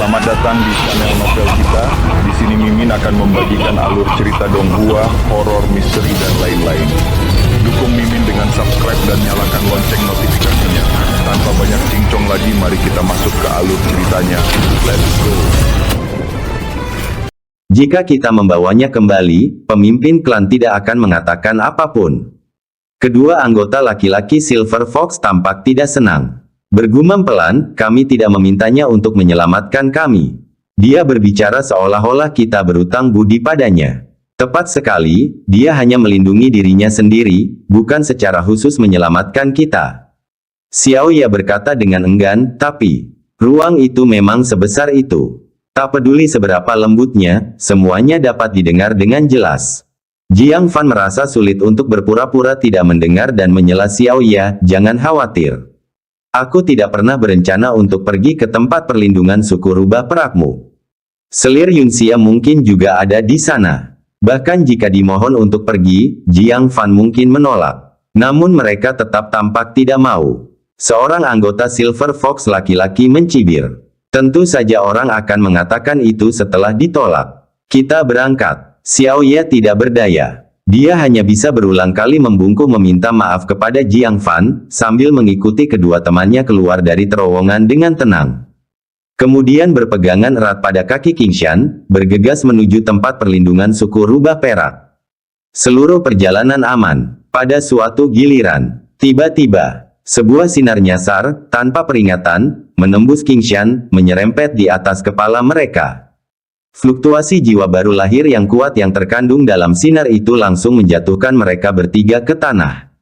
Selamat datang di channel novel kita. Di sini Mimin akan membagikan alur cerita donghua, horor, misteri, dan lain-lain. Dukung Mimin dengan subscribe dan nyalakan lonceng notifikasinya. Tanpa banyak cincong lagi, mari kita masuk ke alur ceritanya. Let's go! Jika kita membawanya kembali, pemimpin klan tidak akan mengatakan apapun. Kedua anggota laki-laki Silver Fox tampak tidak senang. Bergumam pelan, kami tidak memintanya untuk menyelamatkan kami. Dia berbicara seolah-olah kita berutang budi padanya. Tepat sekali, dia hanya melindungi dirinya sendiri, bukan secara khusus menyelamatkan kita. Xiao Ya berkata dengan enggan, tapi ruang itu memang sebesar itu. Tak peduli seberapa lembutnya, semuanya dapat didengar dengan jelas. Jiang Fan merasa sulit untuk berpura-pura tidak mendengar dan menyela Xiao Ya, jangan khawatir. Aku tidak pernah berencana untuk pergi ke tempat perlindungan suku rubah perakmu. Selir Yunxia mungkin juga ada di sana. Bahkan jika dimohon untuk pergi, Jiang Fan mungkin menolak. Namun mereka tetap tampak tidak mau. Seorang anggota Silver Fox laki-laki mencibir. Tentu saja orang akan mengatakan itu setelah ditolak. Kita berangkat. Xiao Ya tidak berdaya. Dia hanya bisa berulang kali membungkuk meminta maaf kepada Jiang Fan, sambil mengikuti kedua temannya keluar dari terowongan dengan tenang. Kemudian berpegangan erat pada kaki Qingshan, bergegas menuju tempat perlindungan suku rubah perak. Seluruh perjalanan aman. Pada suatu giliran, tiba-tiba, sebuah sinar nyasar, tanpa peringatan, menembus Qingshan, menyerempet di atas kepala mereka. Fluktuasi jiwa baru lahir yang kuat yang terkandung dalam sinar itu langsung menjatuhkan mereka bertiga ke tanah.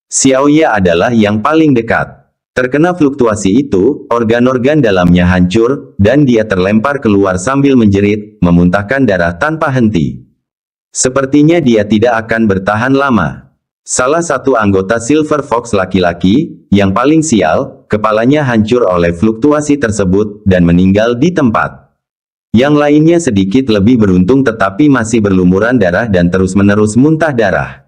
Xiao Ya adalah yang paling dekat. Terkena fluktuasi itu, organ-organ dalamnya hancur, dan dia terlempar keluar sambil menjerit, memuntahkan darah tanpa henti. Sepertinya dia tidak akan bertahan lama. Salah satu anggota Silver Fox laki-laki, yang paling sial, kepalanya hancur oleh fluktuasi tersebut, dan meninggal di tempat. Yang lainnya sedikit lebih beruntung tetapi masih berlumuran darah dan terus-menerus muntah darah.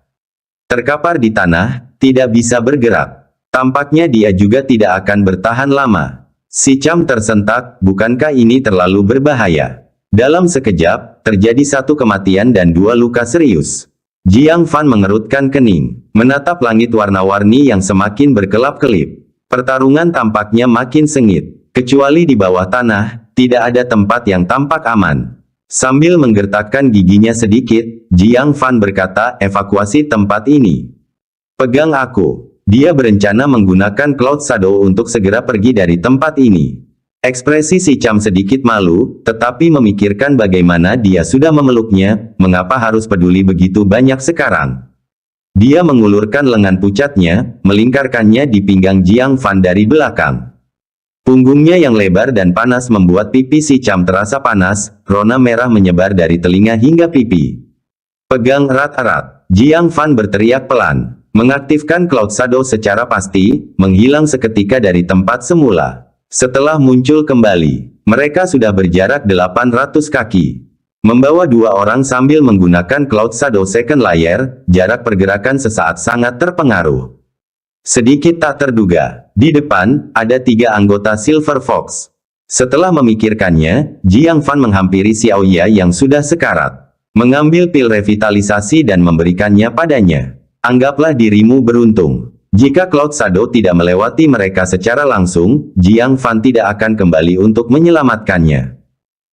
Terkapar di tanah, tidak bisa bergerak. Tampaknya dia juga tidak akan bertahan lama. Si Cham tersentak, bukankah ini terlalu berbahaya? Dalam sekejap, terjadi satu kematian dan dua luka serius. Jiang Fan mengerutkan kening, menatap langit warna-warni yang semakin berkelap-kelip. Pertarungan tampaknya makin sengit. Kecuali di bawah tanah, tidak ada tempat yang tampak aman. Sambil menggertakkan giginya sedikit, Jiang Fan berkata, evakuasi tempat ini. Pegang aku. Dia berencana menggunakan Cloud Shadow untuk segera pergi dari tempat ini. Ekspresi si Cham sedikit malu, tetapi memikirkan bagaimana dia sudah memeluknya, mengapa harus peduli begitu banyak sekarang. Dia mengulurkan lengan pucatnya, melingkarkannya di pinggang Jiang Fan dari belakang. Punggungnya yang lebar dan panas membuat pipi si Cham terasa panas, rona merah menyebar dari telinga hingga pipi. Pegang erat-erat, Jiang Fan berteriak pelan, mengaktifkan Cloud Shadow secara pasti, menghilang seketika dari tempat semula. Setelah muncul kembali, mereka sudah berjarak 800 kaki. Membawa dua orang sambil menggunakan Cloud Shadow Second Layer, jarak pergerakan sesaat sangat terpengaruh. Sedikit tak terduga, di depan, ada tiga anggota Silver Fox. Setelah memikirkannya, Jiang Fan menghampiri Xiao Ya yang sudah sekarat. Mengambil pil revitalisasi dan memberikannya padanya. Anggaplah dirimu beruntung. Jika Cloud Shadow tidak melewati mereka secara langsung, Jiang Fan tidak akan kembali untuk menyelamatkannya.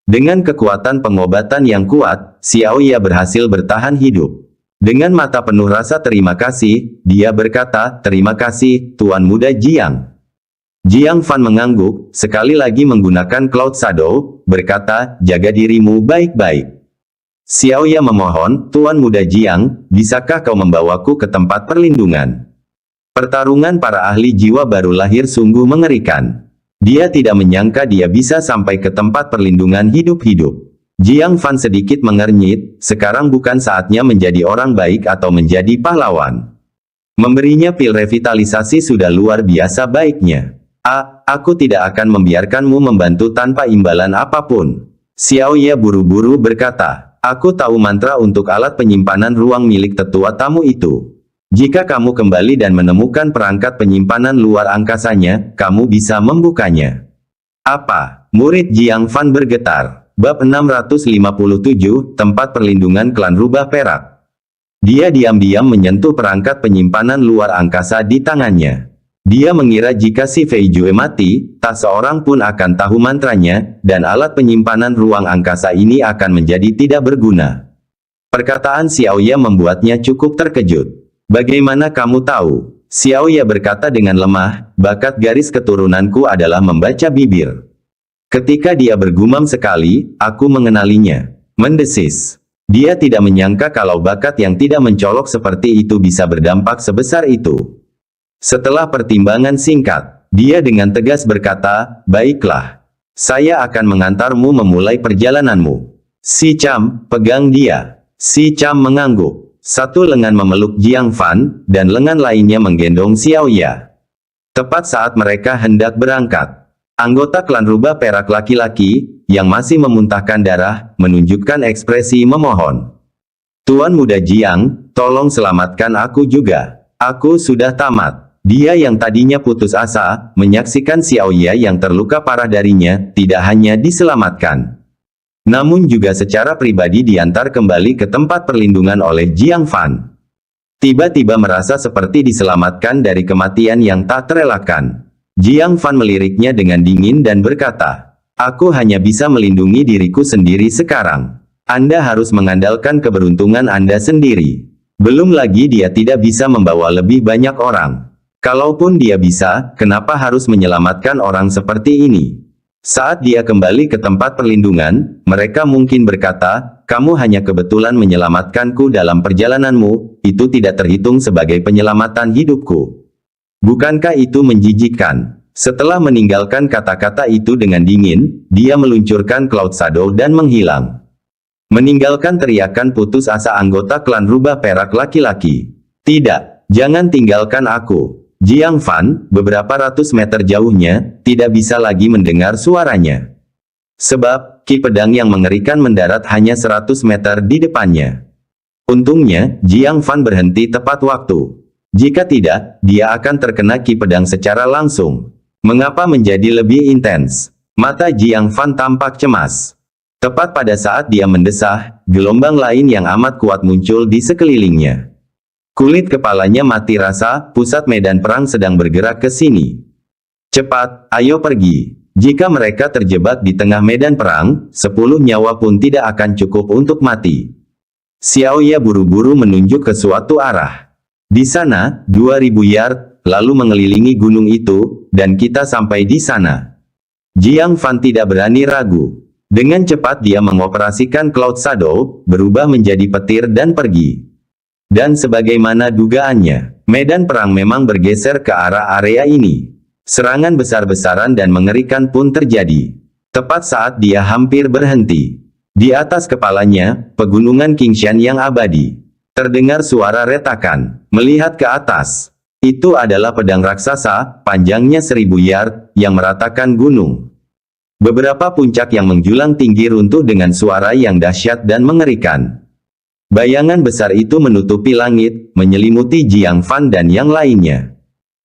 Dengan kekuatan pengobatan yang kuat, Xiao Ya berhasil bertahan hidup. Dengan mata penuh rasa terima kasih, dia berkata, terima kasih, Tuan Muda Jiang. Jiang Fan mengangguk, sekali lagi menggunakan Cloud Shadow, berkata, jaga dirimu baik-baik. Xiao Ya memohon, Tuan Muda Jiang, bisakah kau membawaku ke tempat perlindungan? Pertarungan para ahli jiwa baru lahir sungguh mengerikan. Dia tidak menyangka dia bisa sampai ke tempat perlindungan hidup-hidup. Jiang Fan sedikit mengernyit, sekarang bukan saatnya menjadi orang baik atau menjadi pahlawan. Memberinya pil revitalisasi sudah luar biasa baiknya. Aku tidak akan membiarkanmu membantu tanpa imbalan apapun. Xiao Ya buru-buru berkata, aku tahu mantra untuk alat penyimpanan ruang milik tetua tamu itu. Jika kamu kembali dan menemukan perangkat penyimpanan luar angkasanya, kamu bisa membukanya. Apa? Murid Jiang Fan bergetar. Bab 657, Tempat Perlindungan Klan Rubah Perak. Dia diam-diam menyentuh perangkat penyimpanan luar angkasa di tangannya. Dia mengira jika si Fei Jue mati, tak seorang pun akan tahu mantranya, dan alat penyimpanan ruang angkasa ini akan menjadi tidak berguna. Perkataan Xiaoya membuatnya cukup terkejut. Bagaimana kamu tahu? Xiaoya berkata dengan lemah, bakat garis keturunanku adalah membaca bibir. Ketika dia bergumam sekali, aku mengenalinya. Mendesis. Dia tidak menyangka kalau bakat yang tidak mencolok seperti itu bisa berdampak sebesar itu. Setelah pertimbangan singkat, dia dengan tegas berkata, baiklah. Saya akan mengantarmu memulai perjalananmu. Si Cham, pegang dia. Si Cham mengangguk. Satu lengan memeluk Jiang Fan, dan lengan lainnya menggendong Xiaoya. Tepat saat mereka hendak berangkat, anggota klan Rubah Perak laki-laki, yang masih memuntahkan darah, menunjukkan ekspresi memohon. Tuan Muda Jiang, tolong selamatkan aku juga. Aku sudah tamat. Dia yang tadinya putus asa, menyaksikan Xiaoya yang terluka parah darinya, tidak hanya diselamatkan, namun juga secara pribadi diantar kembali ke tempat perlindungan oleh Jiang Fan. Tiba-tiba merasa seperti diselamatkan dari kematian yang tak terelakkan. Jiang Fan meliriknya dengan dingin dan berkata, aku hanya bisa melindungi diriku sendiri sekarang. Anda harus mengandalkan keberuntungan Anda sendiri. Belum lagi dia tidak bisa membawa lebih banyak orang. Kalaupun dia bisa, kenapa harus menyelamatkan orang seperti ini? Saat dia kembali ke tempat perlindungan, mereka mungkin berkata, kamu hanya kebetulan menyelamatkanku dalam perjalananmu, itu tidak terhitung sebagai penyelamatan hidupku. Bukankah itu menjijikkan? Setelah meninggalkan kata-kata itu dengan dingin, dia meluncurkan Cloud Shadow dan menghilang. Meninggalkan teriakan putus asa anggota klan Rubah Perak laki-laki. Tidak, jangan tinggalkan aku. Jiang Fan, beberapa ratus meter jauhnya, tidak bisa lagi mendengar suaranya. Sebab, ki pedang yang mengerikan mendarat hanya 100 meter di depannya. Untungnya, Jiang Fan berhenti tepat waktu. Jika tidak, dia akan terkena ki pedang secara langsung. Mengapa menjadi lebih intens? Mata Jiang Fan tampak cemas. Tepat pada saat dia mendesah, gelombang lain yang amat kuat muncul di sekelilingnya. Kulit kepalanya mati rasa, pusat medan perang sedang bergerak ke sini. Cepat, ayo pergi. Jika mereka terjebak di tengah medan perang, 10 nyawa pun tidak akan cukup untuk mati. Xiaoya buru-buru menunjuk ke suatu arah. Di sana, 2000 yard, lalu mengelilingi gunung itu, dan kita sampai di sana. Jiang Fan tidak berani ragu. Dengan cepat dia mengoperasikan Cloud Shadow, berubah menjadi petir dan pergi. Dan sebagaimana dugaannya, medan perang memang bergeser ke arah area ini. Serangan besar-besaran dan mengerikan pun terjadi. Tepat saat dia hampir berhenti. Di atas kepalanya, pegunungan Qingshan yang abadi. Terdengar suara retakan. Melihat ke atas, itu adalah pedang raksasa, panjangnya 1000 yard, yang meratakan gunung. Beberapa puncak yang menjulang tinggi runtuh dengan suara yang dahsyat dan mengerikan. Bayangan besar itu menutupi langit, menyelimuti Jiang Fan dan yang lainnya.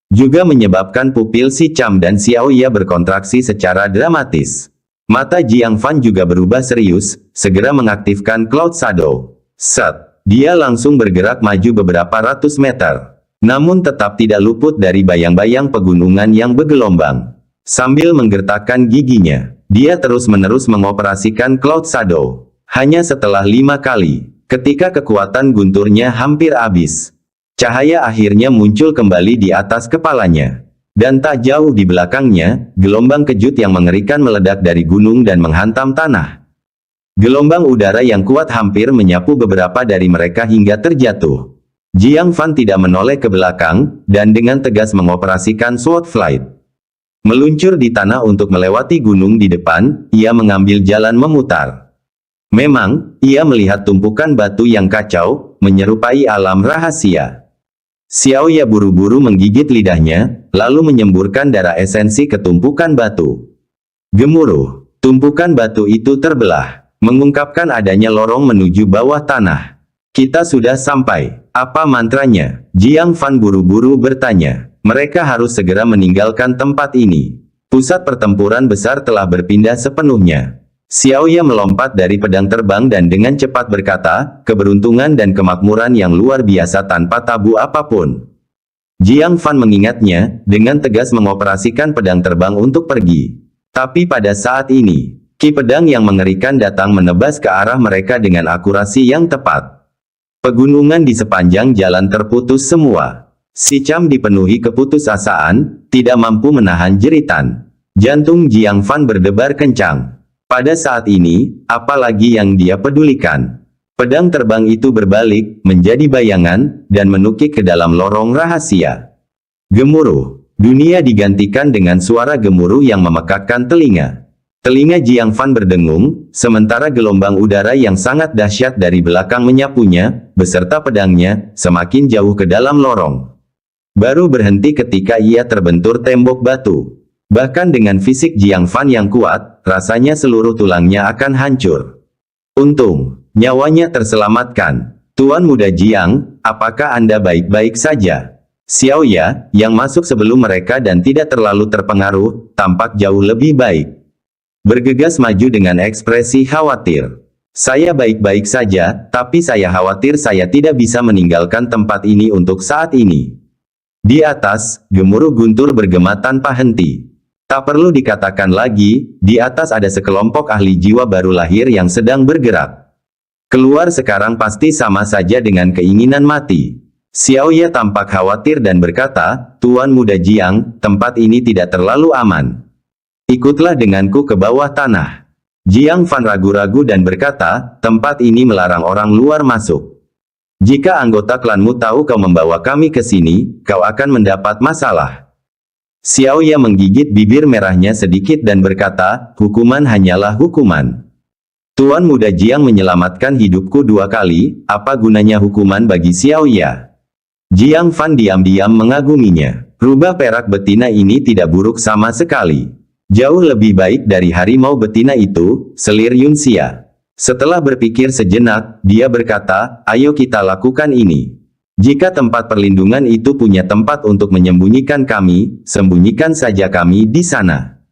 Juga menyebabkan pupil si Cham dan Xiaoya berkontraksi secara dramatis. Mata Jiang Fan juga berubah serius, segera mengaktifkan Cloud Shadow. Set! Dia langsung bergerak maju beberapa ratus meter. Namun tetap tidak luput dari bayang-bayang pegunungan yang bergelombang. Sambil menggertakkan giginya, dia terus-menerus mengoperasikan Cloud Shadow. Hanya setelah 5 kali, ketika kekuatan gunturnya hampir habis, cahaya akhirnya muncul kembali di atas kepalanya. Dan tak jauh di belakangnya, gelombang kejut yang mengerikan meledak dari gunung dan menghantam tanah. Gelombang udara yang kuat hampir menyapu beberapa dari mereka hingga terjatuh. Jiang Fan tidak menoleh ke belakang, dan dengan tegas mengoperasikan Sword Flight. Meluncur di tanah untuk melewati gunung di depan, ia mengambil jalan memutar. Memang, ia melihat tumpukan batu yang kacau, menyerupai alam rahasia. Xiaoya buru-buru menggigit lidahnya, lalu menyemburkan darah esensi ke tumpukan batu. Gemuruh, tumpukan batu itu terbelah, mengungkapkan adanya lorong menuju bawah tanah. Kita sudah sampai. Apa mantranya? Jiang Fan buru-buru bertanya. Mereka harus segera meninggalkan tempat ini. Pusat pertempuran besar telah berpindah sepenuhnya. Xiaoya melompat dari pedang terbang dan dengan cepat berkata, keberuntungan dan kemakmuran yang luar biasa tanpa tabu apapun. Jiang Fan mengingatnya, dengan tegas mengoperasikan pedang terbang untuk pergi. Tapi pada saat ini, ki pedang yang mengerikan datang menebas ke arah mereka dengan akurasi yang tepat. Pegunungan di sepanjang jalan terputus semua. Si Cham dipenuhi keputusasaan, tidak mampu menahan jeritan. Jantung Jiang Fan berdebar kencang. Pada saat ini, apalagi yang dia pedulikan? Pedang terbang itu berbalik, menjadi bayangan, dan menukik ke dalam lorong rahasia. Gemuruh. Dunia digantikan dengan suara gemuruh yang memekakkan telinga. Telinga Jiang Fan berdengung, sementara gelombang udara yang sangat dahsyat dari belakang menyapunya, beserta pedangnya, semakin jauh ke dalam lorong. Baru berhenti ketika ia terbentur tembok batu. Bahkan dengan fisik Jiang Fan yang kuat, rasanya seluruh tulangnya akan hancur. Untung, nyawanya terselamatkan. Tuan Muda Jiang, apakah Anda baik-baik saja? Xiaoya, yang masuk sebelum mereka dan tidak terlalu terpengaruh, tampak jauh lebih baik. Bergegas maju dengan ekspresi khawatir. Saya baik-baik saja, tapi saya khawatir saya tidak bisa meninggalkan tempat ini untuk saat ini. Di atas, gemuruh guntur bergema tanpa henti. Tak perlu dikatakan lagi, di atas ada sekelompok ahli jiwa baru lahir yang sedang bergerak. Keluar sekarang pasti sama saja dengan keinginan mati. Xiaoya tampak khawatir dan berkata, Tuan Muda Jiang, tempat ini tidak terlalu aman. Ikutlah denganku ke bawah tanah. Jiang Fan ragu-ragu dan berkata, tempat ini melarang orang luar masuk. Jika anggota klanmu tahu kau membawa kami ke sini, kau akan mendapat masalah. Xiaoya menggigit bibir merahnya sedikit dan berkata, hukuman hanyalah hukuman. Tuan Muda Jiang menyelamatkan hidupku 2 kali, apa gunanya hukuman bagi Xiaoya? Jiang Fan diam-diam mengaguminya. Rubah perak betina ini tidak buruk sama sekali. Jauh lebih baik dari harimau betina itu, selir Yunxia. Setelah berpikir sejenak, dia berkata, ayo kita lakukan ini. Jika tempat perlindungan itu punya tempat untuk menyembunyikan kami, sembunyikan saja kami di sana.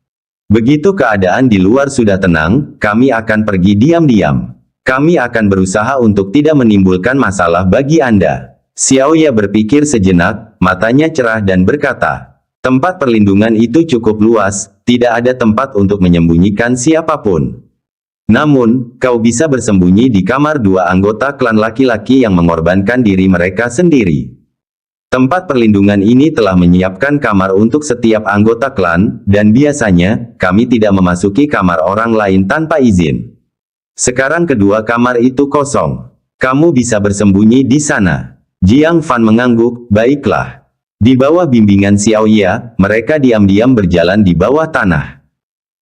Begitu keadaan di luar sudah tenang, kami akan pergi diam-diam. Kami akan berusaha untuk tidak menimbulkan masalah bagi Anda. Xiaoya berpikir sejenak, matanya cerah dan berkata, tempat perlindungan itu cukup luas, tidak ada tempat untuk menyembunyikan siapapun. Namun, kau bisa bersembunyi di kamar 2 anggota klan laki-laki yang mengorbankan diri mereka sendiri. Tempat perlindungan ini telah menyiapkan kamar untuk setiap anggota klan, dan biasanya, kami tidak memasuki kamar orang lain tanpa izin. Sekarang kedua kamar itu kosong. Kamu bisa bersembunyi di sana. Jiang Fan mengangguk, baiklah. Di bawah bimbingan Xiaoya, mereka diam-diam berjalan di bawah tanah.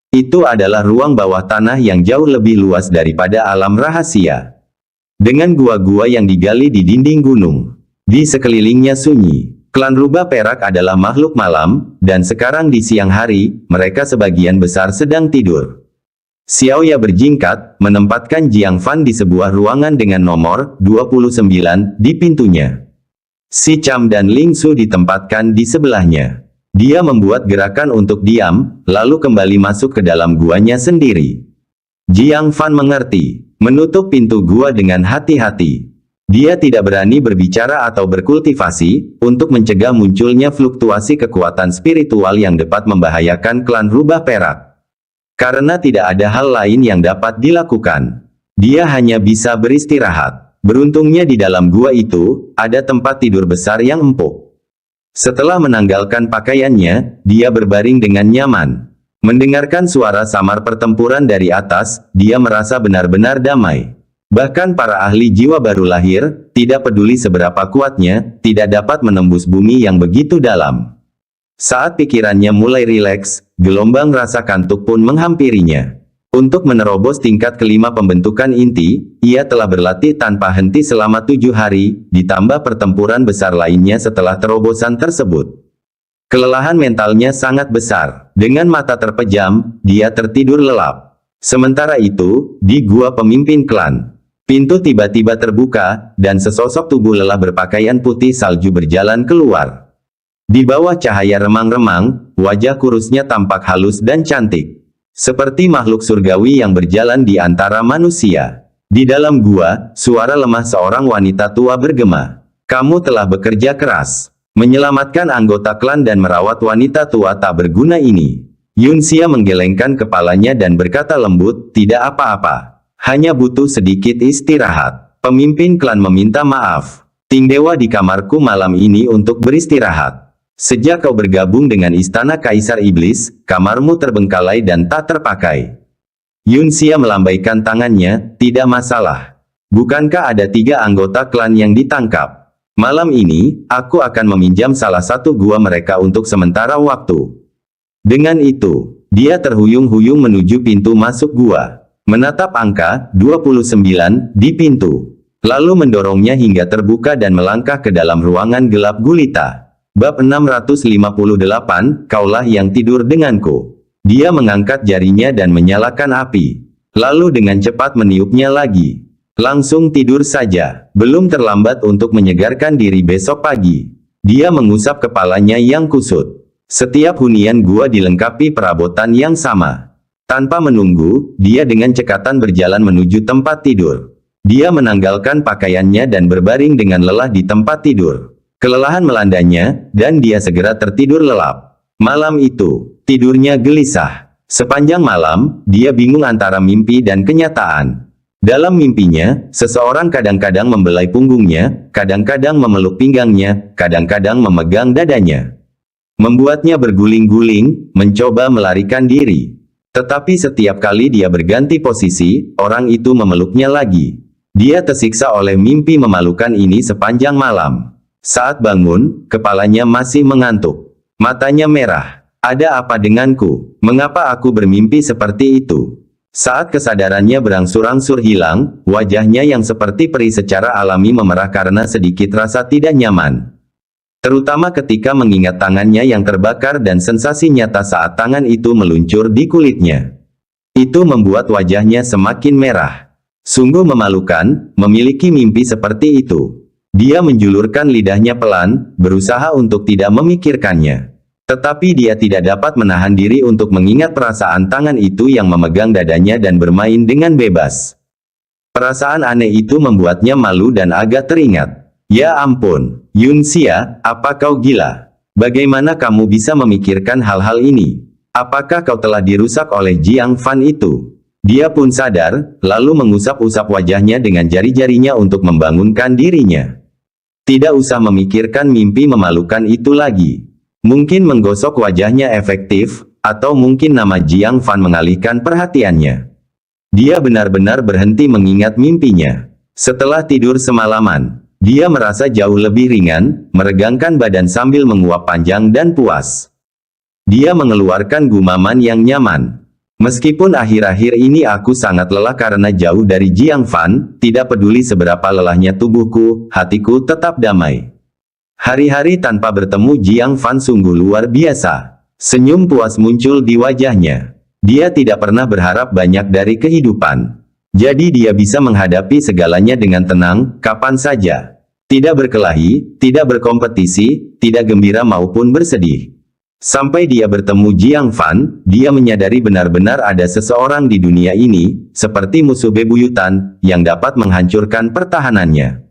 Itu adalah ruang bawah tanah yang jauh lebih luas daripada alam rahasia. Dengan gua-gua yang digali di dinding gunung. Di sekelilingnya sunyi. Klan Rubah Perak adalah makhluk malam, dan sekarang di siang hari, mereka sebagian besar sedang tidur. Xiaoya berjingkat, menempatkan Jiang Fan di sebuah ruangan dengan nomor 29 di pintunya. Si Cham dan Ling Su ditempatkan di sebelahnya. Dia membuat gerakan untuk diam, lalu kembali masuk ke dalam guanya sendiri. Jiang Fan mengerti, menutup pintu gua dengan hati-hati. Dia tidak berani berbicara atau berkultivasi, untuk mencegah munculnya fluktuasi kekuatan spiritual yang dapat membahayakan klan Rubah Perak. Karena tidak ada hal lain yang dapat dilakukan. Dia hanya bisa beristirahat. Beruntungnya di dalam gua itu, ada tempat tidur besar yang empuk. Setelah menanggalkan pakaiannya, dia berbaring dengan nyaman. Mendengarkan suara samar pertempuran dari atas, dia merasa benar-benar damai. Bahkan para ahli jiwa baru lahir, tidak peduli seberapa kuatnya, tidak dapat menembus bumi yang begitu dalam. Saat pikirannya mulai rileks, gelombang rasa kantuk pun menghampirinya. Untuk menerobos tingkat kelima pembentukan inti, ia telah berlatih tanpa henti selama 7 hari, ditambah pertempuran besar lainnya setelah terobosan tersebut. Kelelahan mentalnya sangat besar. Dengan mata terpejam, dia tertidur lelap. Sementara itu, di gua pemimpin klan, pintu tiba-tiba terbuka, dan sesosok tubuh lelah berpakaian putih salju berjalan keluar. Di bawah cahaya remang-remang, wajah kurusnya tampak halus dan cantik. Seperti makhluk surgawi yang berjalan di antara manusia. Di dalam gua, suara lemah seorang wanita tua bergema. Kamu telah bekerja keras, menyelamatkan anggota klan dan merawat wanita tua tak berguna ini. Yunxia menggelengkan kepalanya dan berkata lembut, tidak apa-apa. Hanya butuh sedikit istirahat. Pemimpin klan meminta maaf. Ting Dewa di kamarku malam ini untuk beristirahat. Sejak kau bergabung dengan Istana Kaisar Iblis, kamarmu terbengkalai dan tak terpakai. Yunxia melambaikan tangannya, tidak masalah. Bukankah ada 3 anggota klan yang ditangkap? Malam ini, aku akan meminjam salah satu gua mereka untuk sementara waktu. Dengan itu, dia terhuyung-huyung menuju pintu masuk gua. Menatap angka 29 di pintu. Lalu mendorongnya hingga terbuka dan melangkah ke dalam ruangan gelap gulita. Bab 658, kaulah yang tidur denganku. Dia mengangkat jarinya dan menyalakan api. Lalu dengan cepat meniupnya lagi. Langsung tidur saja. Belum terlambat untuk menyegarkan diri besok pagi. Dia mengusap kepalanya yang kusut. Setiap hunian gua dilengkapi perabotan yang sama. Tanpa menunggu, dia dengan cekatan berjalan menuju tempat tidur. Dia menanggalkan pakaiannya dan berbaring dengan lelah di tempat tidur. Kelelahan melandanya, dan dia segera tertidur lelap. Malam itu, tidurnya gelisah. Sepanjang malam, dia bingung antara mimpi dan kenyataan. Dalam mimpinya, seseorang kadang-kadang membelai punggungnya, kadang-kadang memeluk pinggangnya, kadang-kadang memegang dadanya. Membuatnya berguling-guling, mencoba melarikan diri. Tetapi setiap kali dia berganti posisi, orang itu memeluknya lagi. Dia tersiksa oleh mimpi memalukan ini sepanjang malam. Saat bangun, kepalanya masih mengantuk. Matanya merah. Ada apa denganku? Mengapa aku bermimpi seperti itu? Saat kesadarannya berangsur-angsur hilang, wajahnya yang seperti peri secara alami memerah karena sedikit rasa tidak nyaman. Terutama ketika mengingat tangannya yang terbakar dan sensasi nyata saat tangan itu meluncur di kulitnya. Itu membuat wajahnya semakin merah. Sungguh memalukan, memiliki mimpi seperti itu. Dia menjulurkan lidahnya pelan, berusaha untuk tidak memikirkannya. Tetapi dia tidak dapat menahan diri untuk mengingat perasaan tangan itu yang memegang dadanya dan bermain dengan bebas. Perasaan aneh itu membuatnya malu dan agak teringat. Ya ampun, Yunxia, apa kau gila? Bagaimana kamu bisa memikirkan hal-hal ini? Apakah kau telah dirusak oleh Jiang Fan itu? Dia pun sadar, lalu mengusap-usap wajahnya dengan jari-jarinya untuk membangunkan dirinya. Tidak usah memikirkan mimpi memalukan itu lagi. Mungkin menggosok wajahnya efektif, atau mungkin nama Jiang Fan mengalihkan perhatiannya. Dia benar-benar berhenti mengingat mimpinya. Setelah tidur semalaman, dia merasa jauh lebih ringan, meregangkan badan sambil menguap panjang dan puas. Dia mengeluarkan gumaman yang nyaman. Meskipun akhir-akhir ini aku sangat lelah karena jauh dari Jiang Fan, tidak peduli seberapa lelahnya tubuhku, hatiku tetap damai. Hari-hari tanpa bertemu Jiang Fan sungguh luar biasa. Senyum puas muncul di wajahnya. Dia tidak pernah berharap banyak dari kehidupan. Jadi dia bisa menghadapi segalanya dengan tenang, kapan saja. Tidak berkelahi, tidak berkompetisi, tidak gembira maupun bersedih. Sampai dia bertemu Jiang Fan, dia menyadari benar-benar ada seseorang di dunia ini, seperti musuh bebuyutan, yang dapat menghancurkan pertahanannya.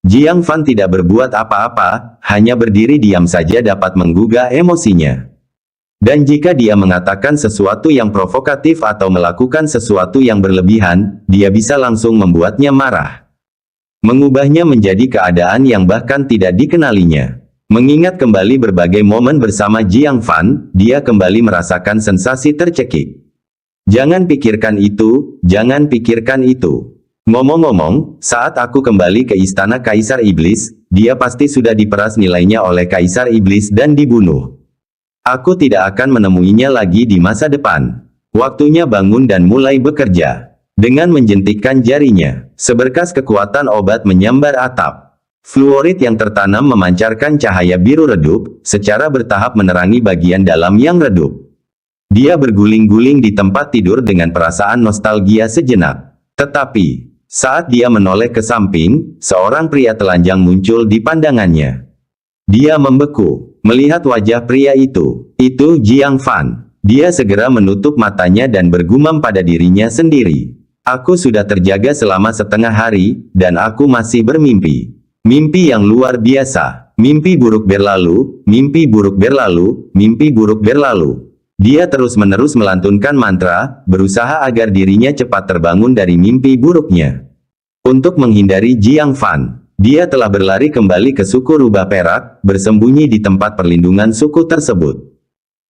Jiang Fan tidak berbuat apa-apa, hanya berdiri diam saja dapat menggugah emosinya. Dan jika dia mengatakan sesuatu yang provokatif atau melakukan sesuatu yang berlebihan, dia bisa langsung membuatnya marah. Mengubahnya menjadi keadaan yang bahkan tidak dikenalinya. Mengingat kembali berbagai momen bersama Jiang Fan, dia kembali merasakan sensasi tercekik. Jangan pikirkan itu, jangan pikirkan itu. Ngomong-ngomong, saat aku kembali ke Istana Kaisar Iblis, dia pasti sudah diperas nilainya oleh Kaisar Iblis dan dibunuh. Aku tidak akan menemuinya lagi di masa depan. Waktunya bangun dan mulai bekerja. Dengan menjentikkan jarinya, seberkas kekuatan obat menyambar atap. Fluorid yang tertanam memancarkan cahaya biru redup, secara bertahap menerangi bagian dalam yang redup. Dia berguling-guling di tempat tidur dengan perasaan nostalgia sejenak. Tetapi, saat dia menoleh ke samping, seorang pria telanjang muncul di pandangannya. Dia membeku. melihat wajah pria itu Jiang Fan. Dia segera menutup matanya dan bergumam pada dirinya sendiri. Aku sudah terjaga selama setengah hari, dan aku masih bermimpi. Mimpi yang luar biasa. Mimpi buruk berlalu, mimpi buruk berlalu, mimpi buruk berlalu. Dia terus-menerus melantunkan mantra, berusaha agar dirinya cepat terbangun dari mimpi buruknya. Untuk menghindari Jiang Fan, dia telah berlari kembali ke suku rubah perak, bersembunyi di tempat perlindungan suku tersebut.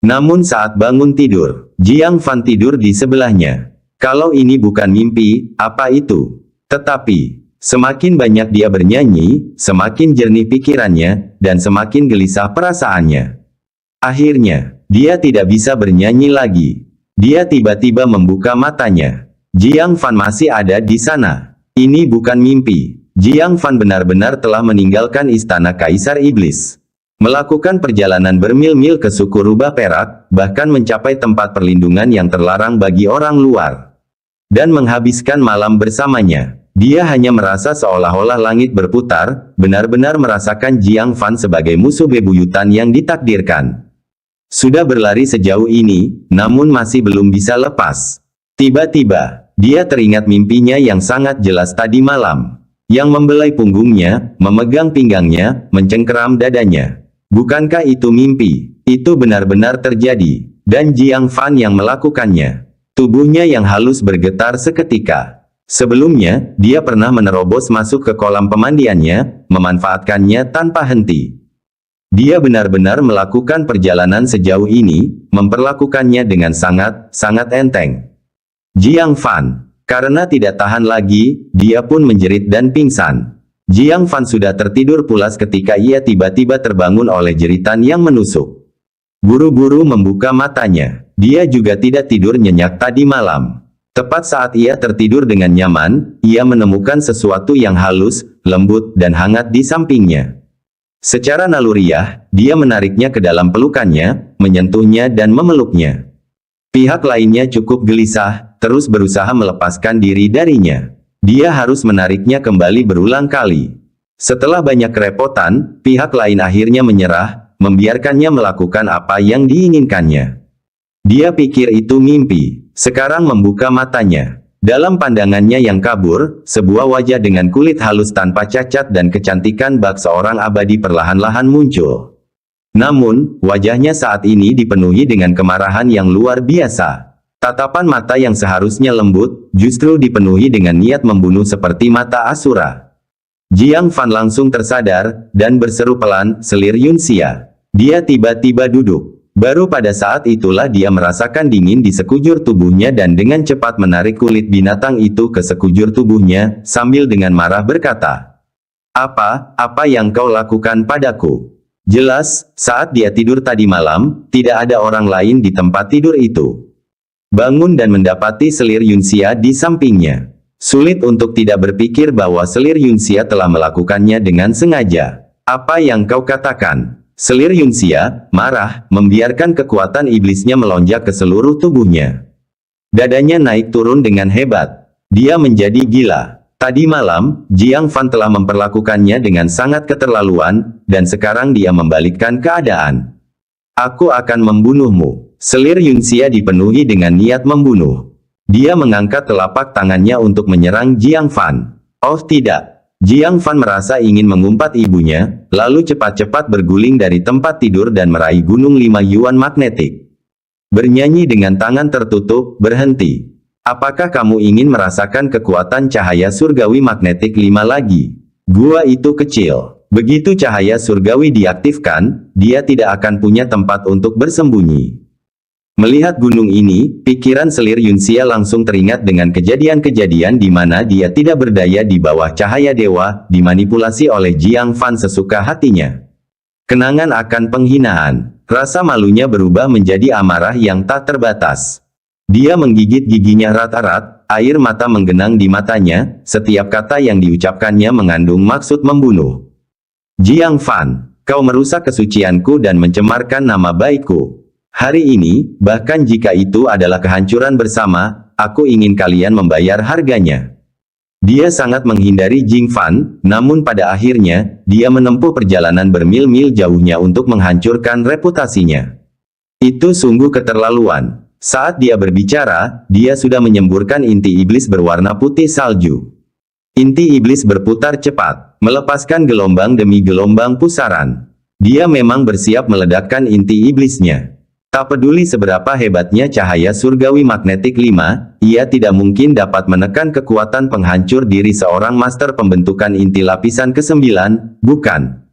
Namun saat bangun tidur, Jiang Fan tidur di sebelahnya. Kalau ini bukan mimpi, apa itu? Tetapi, semakin banyak dia bernyanyi, semakin jernih pikirannya, dan semakin gelisah perasaannya. Akhirnya, dia tidak bisa bernyanyi lagi. Dia tiba-tiba membuka matanya. Jiang Fan masih ada di sana. Ini bukan mimpi. Jiang Fan benar-benar telah meninggalkan istana Kaisar Iblis. Melakukan perjalanan bermil-mil ke suku rubah perak, bahkan mencapai tempat perlindungan yang terlarang bagi orang luar. Dan menghabiskan malam bersamanya. Dia hanya merasa seolah-olah langit berputar, benar-benar merasakan Jiang Fan sebagai musuh bebuyutan yang ditakdirkan. Sudah berlari sejauh ini, namun masih belum bisa lepas. Tiba-tiba, dia teringat mimpinya yang sangat jelas tadi malam. Yang membelai punggungnya, memegang pinggangnya, mencengkeram dadanya. Bukankah itu mimpi? Itu benar-benar terjadi. Dan Jiang Fan yang melakukannya. Tubuhnya yang halus bergetar seketika. Sebelumnya, dia pernah menerobos masuk ke kolam pemandiannya, memanfaatkannya tanpa henti. Dia benar-benar melakukan perjalanan sejauh ini, memperlakukannya dengan sangat enteng. Jiang Fan, karena tidak tahan lagi, dia pun menjerit dan pingsan. Jiang Fan sudah tertidur pulas ketika ia tiba-tiba terbangun oleh jeritan yang menusuk. Buru-buru membuka matanya. Dia juga tidak tidur nyenyak tadi malam. Tepat saat ia tertidur dengan nyaman, ia menemukan sesuatu yang halus, lembut, dan hangat di sampingnya. Secara naluriah, dia menariknya ke dalam pelukannya, menyentuhnya dan memeluknya. Pihak lainnya cukup gelisah, terus berusaha melepaskan diri darinya. Dia harus menariknya kembali berulang kali. Setelah banyak kerepotan, pihak lain akhirnya menyerah, membiarkannya melakukan apa yang diinginkannya. Dia pikir itu mimpi. Sekarang membuka matanya. Dalam pandangannya yang kabur, sebuah wajah dengan kulit halus tanpa cacat dan kecantikan bak seorang abadi perlahan-lahan muncul. Namun, wajahnya saat ini dipenuhi dengan kemarahan yang luar biasa. Tatapan mata yang seharusnya lembut, justru dipenuhi dengan niat membunuh seperti mata Asura. Jiang Fan langsung tersadar, dan berseru pelan, "Selir Yunxia." Dia tiba-tiba duduk. Baru pada saat itulah dia merasakan dingin di sekujur tubuhnya dan dengan cepat menarik kulit binatang itu ke sekujur tubuhnya, sambil dengan marah berkata, Apa yang kau lakukan padaku?" Jelas, saat dia tidur tadi malam, tidak ada orang lain di tempat tidur itu. Bangun dan mendapati Selir Yunxia di sampingnya. Sulit untuk tidak berpikir bahwa Selir Yunxia telah melakukannya dengan sengaja. "Apa yang kau katakan?" Selir Yunxia, marah, membiarkan kekuatan iblisnya melonjak ke seluruh tubuhnya. Dadanya naik turun dengan hebat. Dia menjadi gila. Tadi malam, Jiang Fan telah memperlakukannya dengan sangat keterlaluan, dan sekarang dia membalikkan keadaan. "Aku akan membunuhmu." Selir Yunxia dipenuhi dengan niat membunuh. Dia mengangkat telapak tangannya untuk menyerang Jiang Fan. Oh tidak! Jiang Fan merasa ingin mengumpat ibunya, lalu cepat-cepat berguling dari tempat tidur dan meraih gunung 5 yuan magnetik. Bernyanyi dengan tangan tertutup, "Berhenti. Apakah kamu ingin merasakan kekuatan cahaya surgawi magnetik 5 lagi? Gua itu kecil. Begitu cahaya surgawi diaktifkan, dia tidak akan punya tempat untuk bersembunyi." Melihat gunung ini, pikiran Selir Yunxia langsung teringat dengan kejadian-kejadian di mana dia tidak berdaya di bawah cahaya dewa, dimanipulasi oleh Jiang Fan sesuka hatinya. Kenangan akan penghinaan, rasa malunya berubah menjadi amarah yang tak terbatas. Dia menggigit giginya erat-erat, air mata menggenang di matanya, setiap kata yang diucapkannya mengandung maksud membunuh. "Jiang Fan, kau merusak kesucianku dan mencemarkan nama baikku. Hari ini, bahkan jika itu adalah kehancuran bersama, aku ingin kalian membayar harganya." Dia sangat menghindari Jing Fan, namun pada akhirnya, dia menempuh perjalanan bermil-mil jauhnya untuk menghancurkan reputasinya. Itu sungguh keterlaluan. Saat dia berbicara, dia sudah menyemburkan inti iblis berwarna putih salju. Inti iblis berputar cepat, melepaskan gelombang demi gelombang pusaran. Dia memang bersiap meledakkan inti iblisnya. Tak peduli seberapa hebatnya cahaya surgawi magnetik 5, ia tidak mungkin dapat menekan kekuatan penghancur diri seorang master pembentukan inti lapisan ke-9, bukan?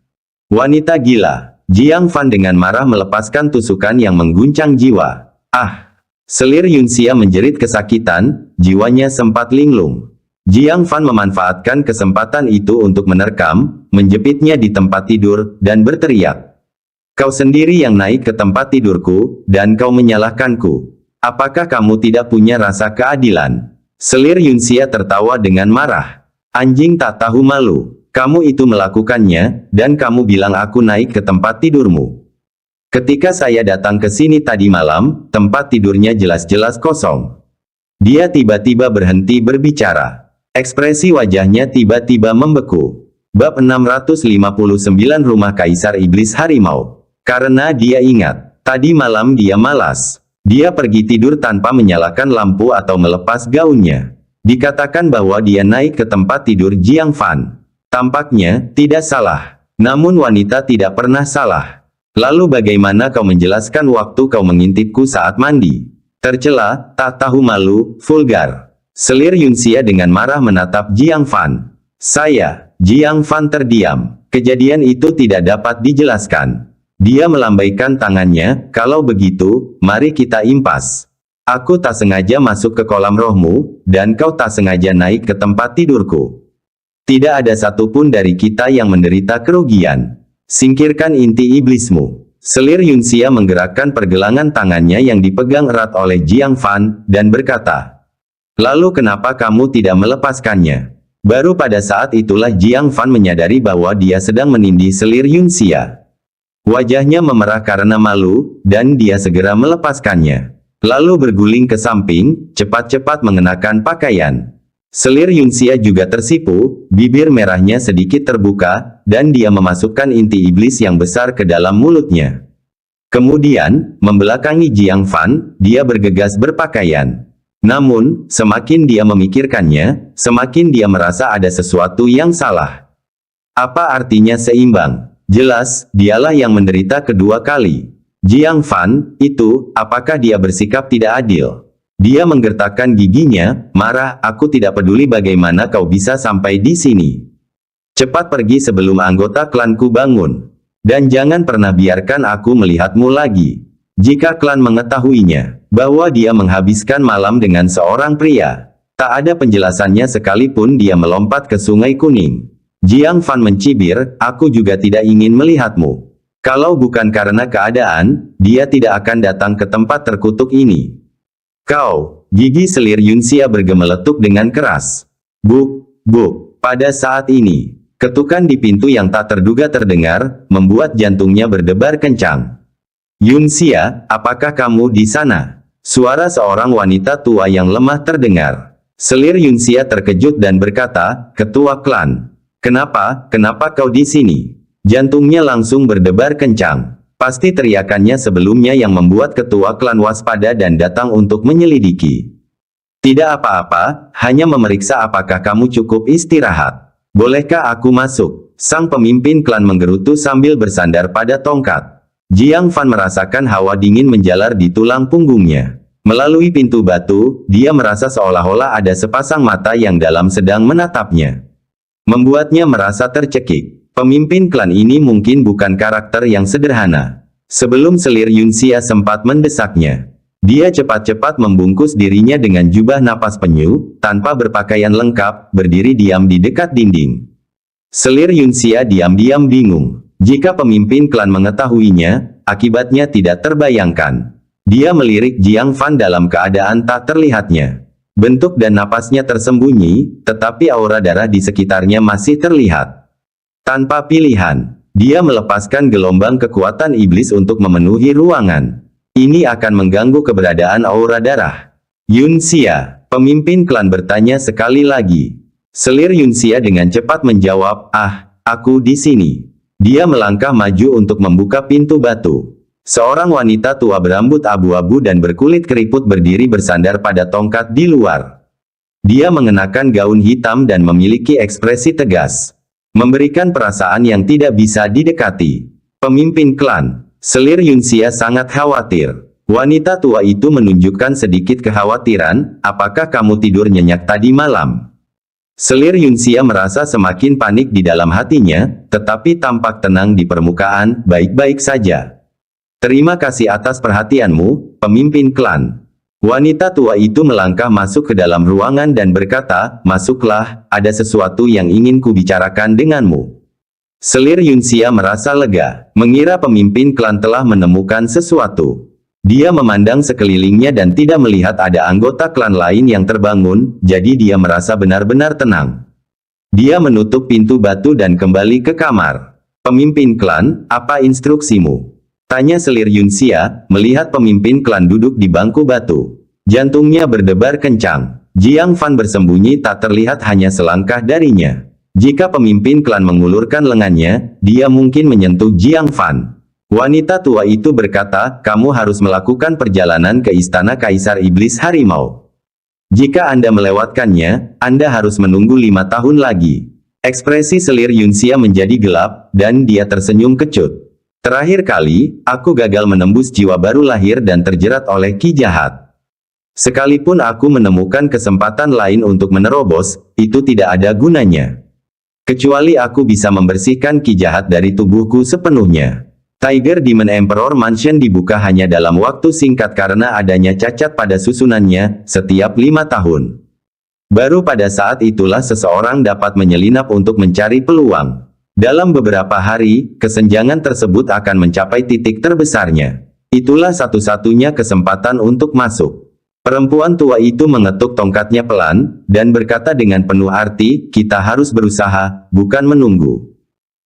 Wanita gila. Jiang Fan dengan marah melepaskan tusukan yang mengguncang jiwa. Ah! Selir Yunxia menjerit kesakitan, jiwanya sempat linglung. Jiang Fan memanfaatkan kesempatan itu untuk menerkam, menjepitnya di tempat tidur, dan berteriak. Kau sendiri yang naik ke tempat tidurku, dan kau menyalahkanku. Apakah kamu tidak punya rasa keadilan? Selir Yunxia tertawa dengan marah. Anjing tak tahu malu. Kamu itu melakukannya, dan kamu bilang aku naik ke tempat tidurmu. Ketika saya datang ke sini tadi malam, tempat tidurnya jelas-jelas kosong. Dia tiba-tiba berhenti berbicara. Ekspresi wajahnya tiba-tiba membeku. Bab 659 Rumah Kaisar Iblis Harimau. Karena dia ingat, tadi malam dia malas. Dia pergi tidur tanpa menyalakan lampu atau melepas gaunnya. Dikatakan bahwa dia naik ke tempat tidur Jiang Fan. Tampaknya, tidak salah. Namun wanita tidak pernah salah. Lalu bagaimana kau menjelaskan waktu kau mengintipku saat mandi? Tercela, tak tahu malu, vulgar. Selir Yunxia dengan marah menatap Jiang Fan. Jiang Fan terdiam. Kejadian itu tidak dapat dijelaskan. Dia melambaikan tangannya, kalau begitu, mari kita impas. Aku tak sengaja masuk ke kolam rohmu, dan kau tak sengaja naik ke tempat tidurku. Tidak ada satupun dari kita yang menderita kerugian. Singkirkan inti iblismu. Selir Yunxia menggerakkan pergelangan tangannya yang dipegang erat oleh Jiang Fan, dan berkata, lalu kenapa kamu tidak melepaskannya? Baru pada saat itulah Jiang Fan menyadari bahwa dia sedang menindih Selir Yunxia. Wajahnya memerah karena malu, dan dia segera melepaskannya. Lalu berguling ke samping, cepat-cepat mengenakan pakaian. Selir Yunxia juga tersipu, bibir merahnya sedikit terbuka, dan dia memasukkan inti iblis yang besar ke dalam mulutnya. Kemudian, membelakangi Jiang Fan, dia bergegas berpakaian. Namun, semakin dia memikirkannya, semakin dia merasa ada sesuatu yang salah. Apa artinya seimbang? Jelas, dialah yang menderita kedua kali. Jiang Fan, itu, apakah dia bersikap tidak adil? Dia menggertakkan giginya, marah, aku tidak peduli bagaimana kau bisa sampai di sini. Cepat pergi sebelum anggota klanku bangun. Dan jangan pernah biarkan aku melihatmu lagi. Jika klan mengetahuinya, bahwa dia menghabiskan malam dengan seorang pria, tak ada penjelasannya sekalipun dia melompat ke Sungai Kuning. Jiang Fan mencibir, aku juga tidak ingin melihatmu. Kalau bukan karena keadaan, dia tidak akan datang ke tempat terkutuk ini. Kau, gigi Selir Yunxia bergemeletuk dengan keras. Buk, buk, pada saat ini, ketukan di pintu yang tak terduga terdengar, membuat jantungnya berdebar kencang. Yunxia, apakah kamu di sana? Suara seorang wanita tua yang lemah terdengar. Selir Yunxia terkejut dan berkata, ketua klan. Kenapa kau di sini? Jantungnya langsung berdebar kencang. Pasti teriakannya sebelumnya yang membuat ketua klan waspada dan datang untuk menyelidiki. Tidak apa-apa, hanya memeriksa apakah kamu cukup istirahat. Bolehkah aku masuk? Sang pemimpin klan menggerutu sambil bersandar pada tongkat. Jiang Fan merasakan hawa dingin menjalar di tulang punggungnya. Melalui pintu batu, dia merasa seolah-olah ada sepasang mata yang dalam sedang menatapnya. Membuatnya merasa tercekik. Pemimpin klan ini mungkin bukan karakter yang sederhana. Sebelum Selir Yunxia sempat mendesaknya, dia cepat-cepat membungkus dirinya dengan jubah napas penyu, tanpa berpakaian lengkap, berdiri diam di dekat dinding. Selir Yunxia diam-diam bingung. Jika pemimpin klan mengetahuinya, akibatnya tidak terbayangkan. Dia melirik Jiang Fan dalam keadaan tak terlihatnya. Bentuk dan napasnya tersembunyi, tetapi aura darah di sekitarnya masih terlihat. Tanpa pilihan, dia melepaskan gelombang kekuatan iblis untuk memenuhi ruangan. Ini akan mengganggu keberadaan aura darah. Yunxia, pemimpin klan bertanya sekali lagi. Selir Yunxia dengan cepat menjawab, aku di sini. Dia melangkah maju untuk membuka pintu batu. Seorang wanita tua berambut abu-abu dan berkulit keriput berdiri bersandar pada tongkat di luar. Dia mengenakan gaun hitam dan memiliki ekspresi tegas, memberikan perasaan yang tidak bisa didekati. Pemimpin klan, Selir Yunxia sangat khawatir. Wanita tua itu menunjukkan sedikit kekhawatiran, apakah kamu tidur nyenyak tadi malam? Selir Yunxia merasa semakin panik di dalam hatinya, tetapi tampak tenang di permukaan, baik-baik saja. Terima kasih atas perhatianmu, pemimpin klan. Wanita tua itu melangkah masuk ke dalam ruangan dan berkata, masuklah, ada sesuatu yang ingin kubicarakan denganmu. Selir Yunxia merasa lega, mengira pemimpin klan telah menemukan sesuatu. Dia memandang sekelilingnya dan tidak melihat ada anggota klan lain yang terbangun, jadi dia merasa benar-benar tenang. Dia menutup pintu batu dan kembali ke kamar. Pemimpin klan, apa instruksimu? Tanya Selir Yunxia, melihat pemimpin klan duduk di bangku batu. Jantungnya berdebar kencang. Jiang Fan bersembunyi tak terlihat hanya selangkah darinya. Jika pemimpin klan mengulurkan lengannya, dia mungkin menyentuh Jiang Fan. Wanita tua itu berkata, kamu harus melakukan perjalanan ke istana Kaisar Iblis Harimau. Jika Anda melewatkannya, Anda harus menunggu 5 tahun lagi. Ekspresi Selir Yunxia menjadi gelap, dan dia tersenyum kecut. Terakhir kali, aku gagal menembus jiwa baru lahir dan terjerat oleh ki jahat. Sekalipun aku menemukan kesempatan lain untuk menerobos, itu tidak ada gunanya. Kecuali aku bisa membersihkan ki jahat dari tubuhku sepenuhnya. Tiger Demon Emperor Mansion dibuka hanya dalam waktu singkat karena adanya cacat pada susunannya, setiap 5 tahun. Baru pada saat itulah seseorang dapat menyelinap untuk mencari peluang. Dalam beberapa hari, kesenjangan tersebut akan mencapai titik terbesarnya. Itulah satu-satunya kesempatan untuk masuk. Perempuan tua itu mengetuk tongkatnya pelan, dan berkata dengan penuh arti, kita harus berusaha, bukan menunggu.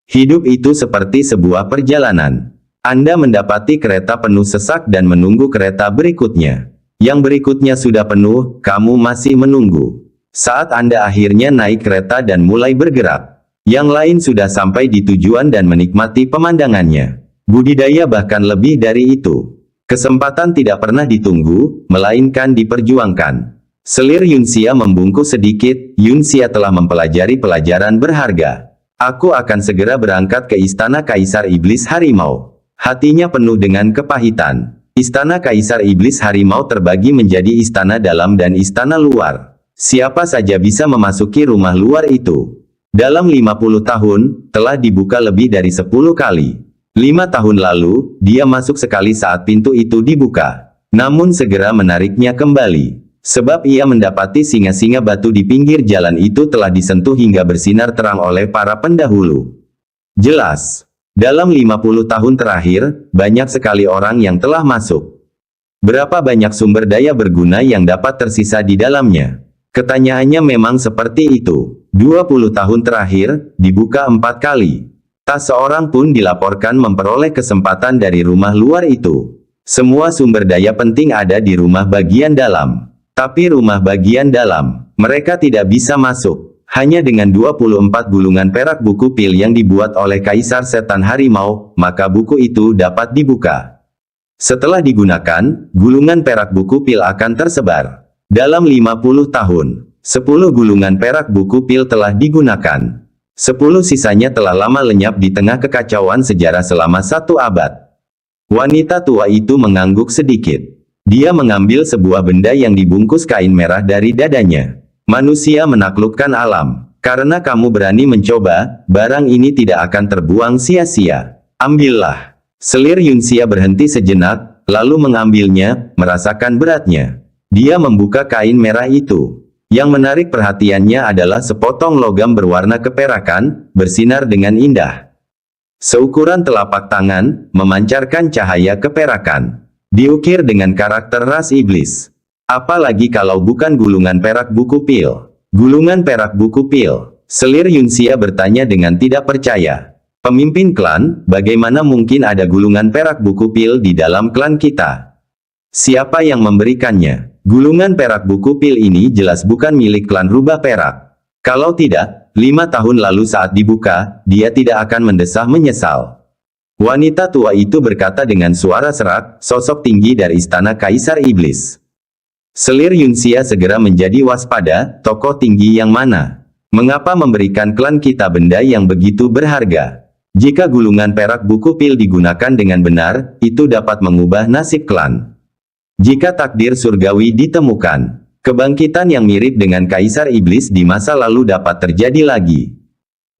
Hidup itu seperti sebuah perjalanan. Anda mendapati kereta penuh sesak dan menunggu kereta berikutnya. Yang berikutnya sudah penuh, kamu masih menunggu. Saat Anda akhirnya naik kereta dan mulai bergerak, yang lain sudah sampai di tujuan dan menikmati pemandangannya. Budidaya bahkan lebih dari itu. Kesempatan tidak pernah ditunggu, melainkan diperjuangkan. Selir Yunxia membungkuk sedikit, Yunxia telah mempelajari pelajaran berharga. Aku akan segera berangkat ke Istana Kaisar Iblis Harimau. Hatinya penuh dengan kepahitan. Istana Kaisar Iblis Harimau terbagi menjadi istana dalam dan istana luar. Siapa saja bisa memasuki rumah luar itu. Dalam 50 tahun, telah dibuka lebih dari 10 kali. 5 tahun lalu, dia masuk sekali saat pintu itu dibuka. Namun segera menariknya kembali. Sebab ia mendapati singa-singa batu di pinggir jalan itu telah disentuh hingga bersinar terang oleh para pendahulu. Jelas, dalam 50 tahun terakhir, banyak sekali orang yang telah masuk. Berapa banyak sumber daya berguna yang dapat tersisa di dalamnya? Ketanyaannya memang seperti itu. 20 tahun terakhir, dibuka 4 kali. Tak seorang pun dilaporkan memperoleh kesempatan dari rumah luar itu. Semua sumber daya penting ada di rumah bagian dalam. Tapi rumah bagian dalam, mereka tidak bisa masuk. Hanya dengan 24 gulungan perak buku pil yang dibuat oleh Kaisar Setan Harimau, maka buku itu dapat dibuka. Setelah digunakan, gulungan perak buku pil akan tersebar. Dalam 50 tahun, 10 gulungan perak buku pil telah digunakan. 10 sisanya telah lama lenyap di tengah kekacauan sejarah selama 1 abad. Wanita tua itu mengangguk sedikit. Dia mengambil sebuah benda yang dibungkus kain merah dari dadanya. Manusia menaklukkan alam. Karena kamu berani mencoba, barang ini tidak akan terbuang sia-sia. Ambillah. Selir Yunxia berhenti sejenak, lalu mengambilnya, merasakan beratnya. Dia membuka kain merah itu. Yang menarik perhatiannya adalah sepotong logam berwarna keperakan, bersinar dengan indah. Seukuran telapak tangan, memancarkan cahaya keperakan. Diukir dengan karakter ras iblis. Apalagi kalau bukan gulungan perak buku pil. Gulungan perak buku pil. Selir Yunxia bertanya dengan tidak percaya. Pemimpin klan, bagaimana mungkin ada gulungan perak buku pil di dalam klan kita? Siapa yang memberikannya? Gulungan perak buku pil ini jelas bukan milik klan rubah perak. Kalau tidak, 5 tahun lalu saat dibuka, dia tidak akan mendesah menyesal. Wanita tua itu berkata dengan suara serak, sosok tinggi dari istana Kaisar Iblis. Selir Yunxia segera menjadi waspada, tokoh tinggi yang mana? Mengapa memberikan klan kita benda yang begitu berharga? Jika gulungan perak buku pil digunakan dengan benar, itu dapat mengubah nasib klan. Jika takdir surgawi ditemukan, kebangkitan yang mirip dengan Kaisar Iblis di masa lalu dapat terjadi lagi.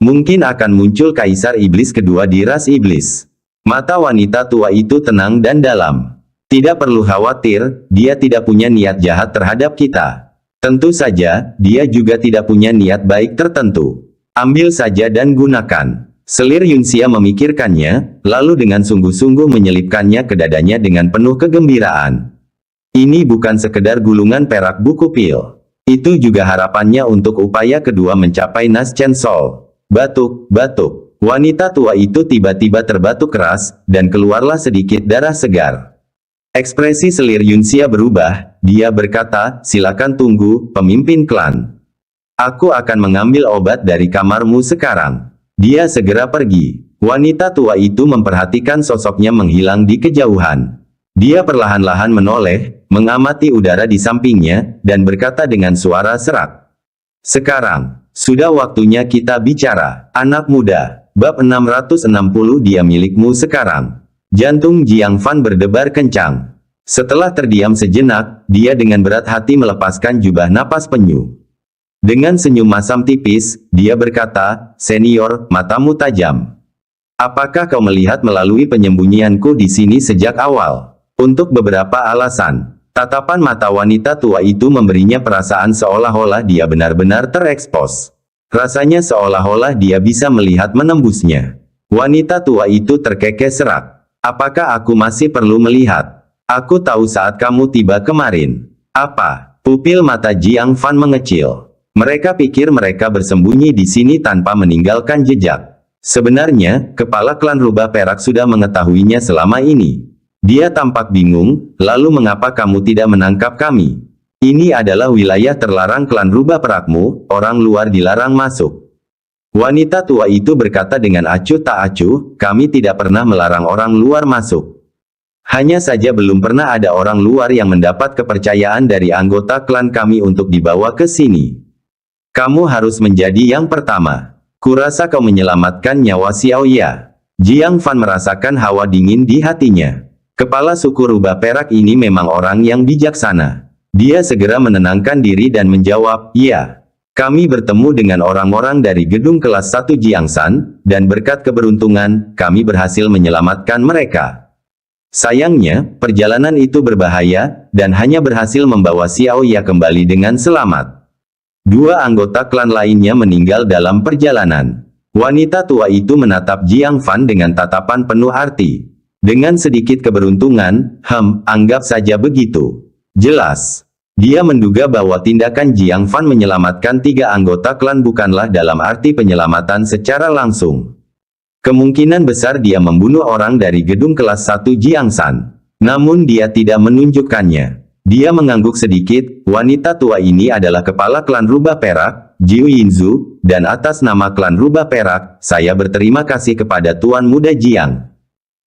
Mungkin akan muncul Kaisar Iblis kedua di ras Iblis. Mata wanita tua itu tenang dan dalam. Tidak perlu khawatir, dia tidak punya niat jahat terhadap kita. Tentu saja, dia juga tidak punya niat baik tertentu. Ambil saja dan gunakan. Selir Yunxia memikirkannya, lalu dengan sungguh-sungguh menyelipkannya ke dadanya dengan penuh kegembiraan. Ini bukan sekedar gulungan perak buku pil. Itu juga harapannya untuk upaya kedua mencapai Nas Chen Sol. Batuk, batuk. Wanita tua itu tiba-tiba terbatuk keras, dan keluarlah sedikit darah segar. Ekspresi selir Yunxia berubah, dia berkata, silakan tunggu, pemimpin klan. Aku akan mengambil obat dari kamarmu sekarang. Dia segera pergi. Wanita tua itu memperhatikan sosoknya menghilang di kejauhan. Dia perlahan-lahan menoleh, mengamati udara di sampingnya, dan berkata dengan suara serak. Sekarang, sudah waktunya kita bicara, anak muda. Bab 660 dia milikmu sekarang. Jantung Jiang Fan berdebar kencang. Setelah terdiam sejenak, dia dengan berat hati melepaskan jubah napas penyu. Dengan senyum masam tipis, dia berkata, "Senior, matamu tajam. Apakah kau melihat melalui penyembunyianku di sini sejak awal?" Untuk beberapa alasan, tatapan mata wanita tua itu memberinya perasaan seolah-olah dia benar-benar terekspos. Rasanya seolah-olah dia bisa melihat menembusnya. Wanita tua itu terkekeh serak. Apakah aku masih perlu melihat? Aku tahu saat kamu tiba kemarin. Apa? Pupil mata Jiang Fan mengecil. Mereka pikir mereka bersembunyi di sini tanpa meninggalkan jejak. Sebenarnya, kepala klan rubah perak sudah mengetahuinya selama ini. Dia tampak bingung, lalu mengapa kamu tidak menangkap kami? Ini adalah wilayah terlarang klan rubah perakmu, orang luar dilarang masuk. Wanita tua itu berkata dengan acuh tak acuh, kami tidak pernah melarang orang luar masuk. Hanya saja belum pernah ada orang luar yang mendapat kepercayaan dari anggota klan kami untuk dibawa ke sini. Kamu harus menjadi yang pertama. Kurasa kau menyelamatkan nyawa Xiaoya. Jiang Fan merasakan hawa dingin di hatinya. Kepala suku rubah perak ini memang orang yang bijaksana. Dia segera menenangkan diri dan menjawab, iya. Kami bertemu dengan orang-orang dari gedung kelas 1 Jiangsan, dan berkat keberuntungan, kami berhasil menyelamatkan mereka. Sayangnya, perjalanan itu berbahaya, dan hanya berhasil membawa Xiaoya kembali dengan selamat. 2 anggota klan lainnya meninggal dalam perjalanan. Wanita tua itu menatap Jiang Fan dengan tatapan penuh arti. Dengan sedikit keberuntungan, anggap saja begitu. Jelas. Dia menduga bahwa tindakan Jiang Fan menyelamatkan 3 anggota klan bukanlah dalam arti penyelamatan secara langsung. Kemungkinan besar dia membunuh orang dari gedung kelas 1 Jiangsan. Namun dia tidak menunjukkannya. Dia mengangguk sedikit, wanita tua ini adalah kepala klan rubah perak, Jiu Yinzu, dan atas nama klan rubah perak, saya berterima kasih kepada Tuan Muda Jiang.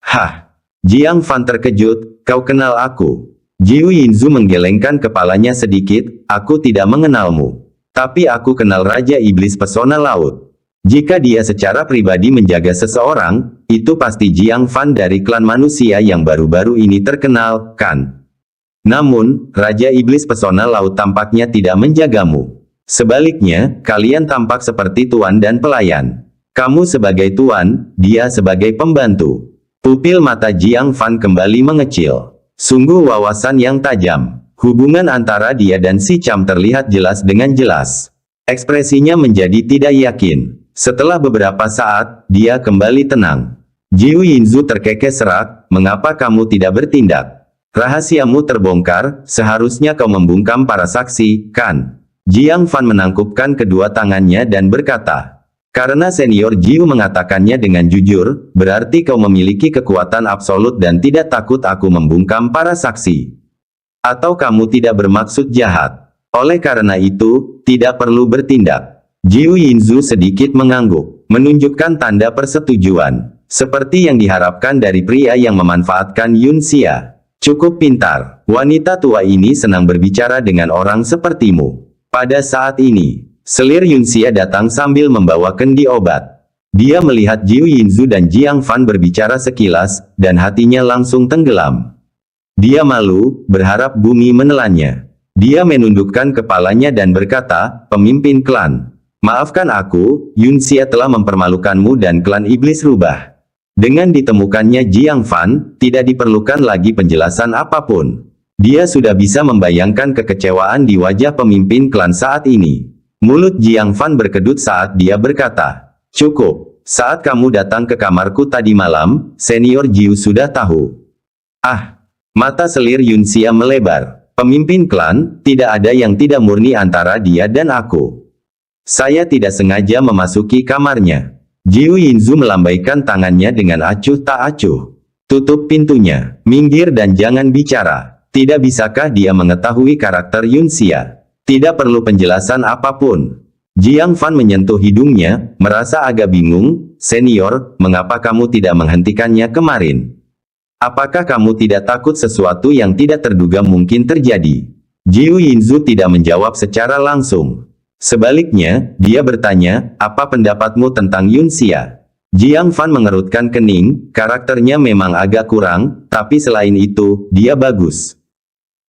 Hah! Jiang Fan terkejut, kau kenal aku? Jiu Yinzu menggelengkan kepalanya sedikit, aku tidak mengenalmu. Tapi aku kenal Raja Iblis Pesona Laut. Jika dia secara pribadi menjaga seseorang, itu pasti Jiang Fan dari klan manusia yang baru-baru ini terkenal, kan? Namun, Raja Iblis Pesona Laut tampaknya tidak menjagamu. Sebaliknya, kalian tampak seperti tuan dan pelayan. Kamu sebagai tuan, dia sebagai pembantu. Pupil mata Jiang Fan kembali mengecil. Sungguh wawasan yang tajam. Hubungan antara dia dan si Cham terlihat jelas dengan jelas. Ekspresinya menjadi tidak yakin. Setelah beberapa saat, dia kembali tenang. Jiu Yinzu terkekeh serak, mengapa kamu tidak bertindak? Rahasiamu terbongkar, seharusnya kau membungkam para saksi, kan? Jiang Fan menangkupkan kedua tangannya dan berkata, karena senior Jiu mengatakannya dengan jujur, berarti kau memiliki kekuatan absolut dan tidak takut aku membungkam para saksi. Atau kamu tidak bermaksud jahat. Oleh karena itu, tidak perlu bertindak. Jiu Yinzu sedikit mengangguk, menunjukkan tanda persetujuan. Seperti yang diharapkan dari pria yang memanfaatkan Yunxia. Cukup pintar, wanita tua ini senang berbicara dengan orang sepertimu. Pada saat ini, selir Yunxia datang sambil membawa kendi obat. Dia melihat Jiu Yinzu dan Jiang Fan berbicara sekilas, dan hatinya langsung tenggelam. Dia malu, berharap bumi menelannya. Dia menundukkan kepalanya dan berkata, "Pemimpin klan, maafkan aku, Yunxia telah mempermalukanmu dan klan iblis rubah." Dengan ditemukannya Jiang Fan, tidak diperlukan lagi penjelasan apapun. Dia sudah bisa membayangkan kekecewaan di wajah pemimpin klan saat ini. Mulut Jiang Fan berkedut saat dia berkata, "Cukup, saat kamu datang ke kamarku tadi malam, senior Jiu sudah tahu." Ah, mata selir Yunxia melebar. Pemimpin klan, tidak ada yang tidak murni antara dia dan aku. Saya tidak sengaja memasuki kamarnya. Jiu Yinzu melambaikan tangannya dengan acuh tak acuh. "Tutup pintunya, minggir dan jangan bicara. Tidak bisakah dia mengetahui karakter Yunxia? Tidak perlu penjelasan apapun." Jiang Fan menyentuh hidungnya, merasa agak bingung. "Senior, mengapa kamu tidak menghentikannya kemarin? Apakah kamu tidak takut sesuatu yang tidak terduga mungkin terjadi?" Jiu Yinzu tidak menjawab secara langsung. Sebaliknya, dia bertanya, "Apa pendapatmu tentang Yunxia?" Jiang Fan mengerutkan kening, karakternya memang agak kurang, tapi selain itu, dia bagus.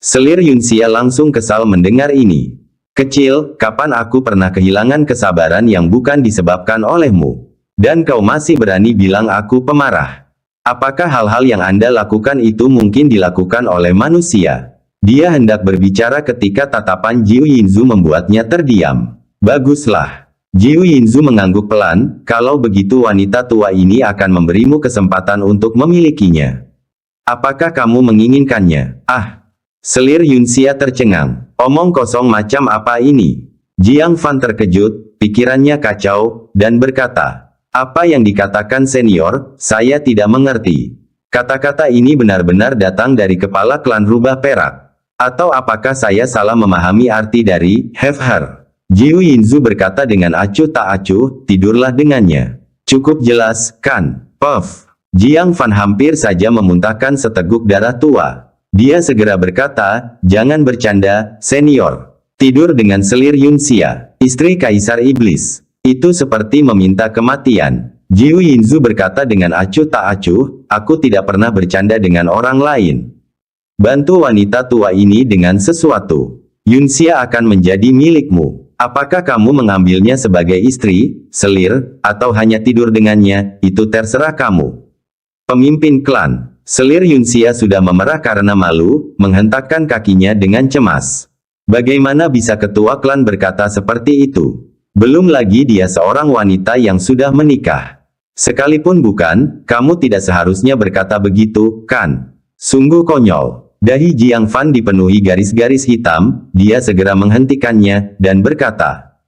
Selir Yunxia langsung kesal mendengar ini. "Kecil, kapan aku pernah kehilangan kesabaran yang bukan disebabkan olehmu? Dan kau masih berani bilang aku pemarah. Apakah hal-hal yang Anda lakukan itu mungkin dilakukan oleh manusia?" Dia hendak berbicara ketika tatapan Jiu Yinzu membuatnya terdiam. "Baguslah." Jiu Yinzu mengangguk pelan, "Kalau begitu wanita tua ini akan memberimu kesempatan untuk memilikinya. Apakah kamu menginginkannya?" "Ah." Selir Yunxia tercengang. "Omong kosong macam apa ini?" Jiang Fan terkejut, pikirannya kacau, dan berkata, "Apa yang dikatakan senior, saya tidak mengerti. Kata-kata ini benar-benar datang dari kepala klan rubah perak. Atau apakah saya salah memahami arti dari have her?" Jiu Yinzu berkata dengan acuh tak acuh, "Tidurlah dengannya." "Cukup jelas, kan?" Puff. Jiang Fan hampir saja memuntahkan seteguk darah tua. Dia segera berkata, "Jangan bercanda, senior. Tidur dengan selir Yunxia, istri Kaisar Iblis. Itu seperti meminta kematian." Jiu Yinzu berkata dengan acuh tak acuh, "Aku tidak pernah bercanda dengan orang lain. Bantu wanita tua ini dengan sesuatu. Yunxia akan menjadi milikmu. Apakah kamu mengambilnya sebagai istri, selir, atau hanya tidur dengannya, itu terserah kamu." Pemimpin klan. Selir Yunxia sudah memerah karena malu, menghentakkan kakinya dengan cemas. Bagaimana bisa ketua klan berkata seperti itu? Belum lagi dia seorang wanita yang sudah menikah. Sekalipun bukan, kamu tidak seharusnya berkata begitu, kan? Sungguh konyol. Dahi Jiang Fan dipenuhi garis-garis hitam, dia segera menghentikannya, dan berkata,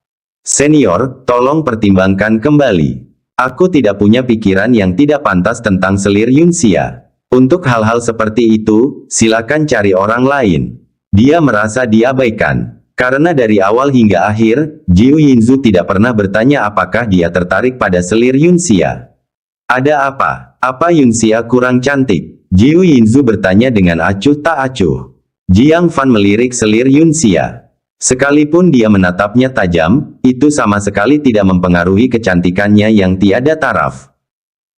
"Senior, tolong pertimbangkan kembali. Aku tidak punya pikiran yang tidak pantas tentang selir Yunxia. Untuk hal-hal seperti itu, silakan cari orang lain." Dia merasa diabaikan. Karena dari awal hingga akhir, Jiu Yinzu tidak pernah bertanya apakah dia tertarik pada selir Yunxia. "Ada apa? Apa Yunxia kurang cantik?" Jiu Yinzu bertanya dengan acuh tak acuh. Jiang Fan melirik selir Yunxia. Sekalipun dia menatapnya tajam, itu sama sekali tidak mempengaruhi kecantikannya yang tiada taraf.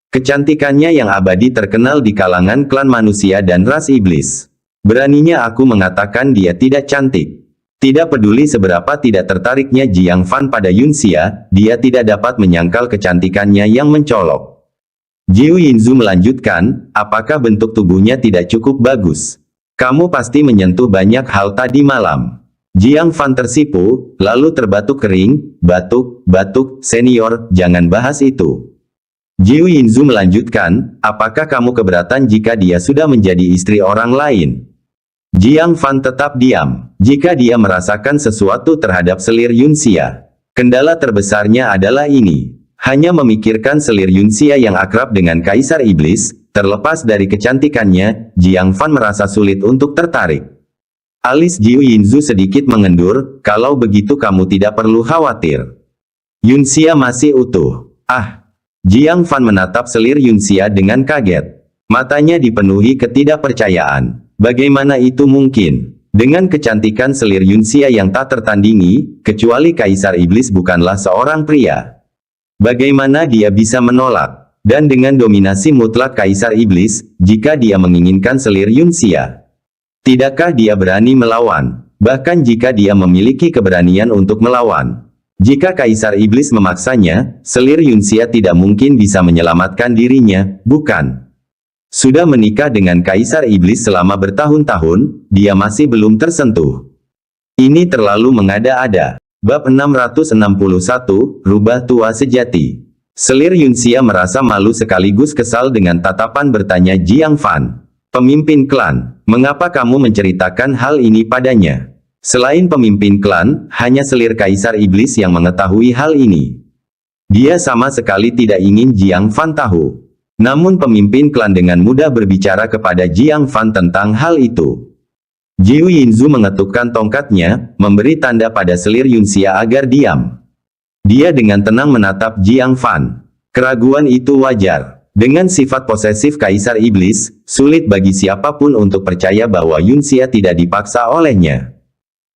Kecantikannya yang abadi terkenal di kalangan klan manusia dan ras iblis. Beraninya aku mengatakan dia tidak cantik. Tidak peduli seberapa tidak tertariknya Jiang Fan pada Yunxia, dia tidak dapat menyangkal kecantikannya yang mencolok. Jiu Yinzu melanjutkan, "Apakah bentuk tubuhnya tidak cukup bagus? Kamu pasti menyentuh banyak hal tadi malam." Jiang Fan tersipu, lalu terbatuk kering, "Batuk, senior, jangan bahas itu." Jiu Yinzu melanjutkan, "Apakah kamu keberatan jika dia sudah menjadi istri orang lain?" Jiang Fan tetap diam. Jika dia merasakan sesuatu terhadap selir Yunxia, kendala terbesarnya adalah ini. Hanya memikirkan selir Yunxia yang akrab dengan Kaisar Iblis, terlepas dari kecantikannya, Jiang Fan merasa sulit untuk tertarik. Alis Jiu Yinzu sedikit mengendur, "Kalau begitu kamu tidak perlu khawatir. Yunxia masih utuh. Ah! Jiang Fan menatap selir Yunxia dengan kaget. Matanya dipenuhi ketidakpercayaan. Bagaimana itu mungkin? Dengan kecantikan selir Yunxia yang tak tertandingi, kecuali Kaisar Iblis bukanlah seorang pria. Bagaimana dia bisa menolak? Dan dengan dominasi mutlak Kaisar Iblis, jika dia menginginkan selir Yunxia, tidakkah dia berani melawan? Bahkan jika dia memiliki keberanian untuk melawan. Jika Kaisar Iblis memaksanya, selir Yunxia tidak mungkin bisa menyelamatkan dirinya, bukan? Sudah menikah dengan Kaisar Iblis selama bertahun-tahun, dia masih belum tersentuh. Ini terlalu mengada-ada. Bab 661, Rubah Tua Sejati. Selir Yunxia merasa malu sekaligus kesal dengan tatapan bertanya Jiang Fan. Pemimpin klan, mengapa kamu menceritakan hal ini padanya? Selain pemimpin klan, hanya selir Kaisar Iblis yang mengetahui hal ini. Dia sama sekali tidak ingin Jiang Fan tahu. Namun pemimpin klan dengan mudah berbicara kepada Jiang Fan tentang hal itu. Jiu Yinzu mengetukkan tongkatnya, memberi tanda pada selir Yunxia agar diam. Dia dengan tenang menatap Jiang Fan. Keraguan itu wajar. Dengan sifat posesif Kaisar Iblis, sulit bagi siapapun untuk percaya bahwa Yunxia tidak dipaksa olehnya.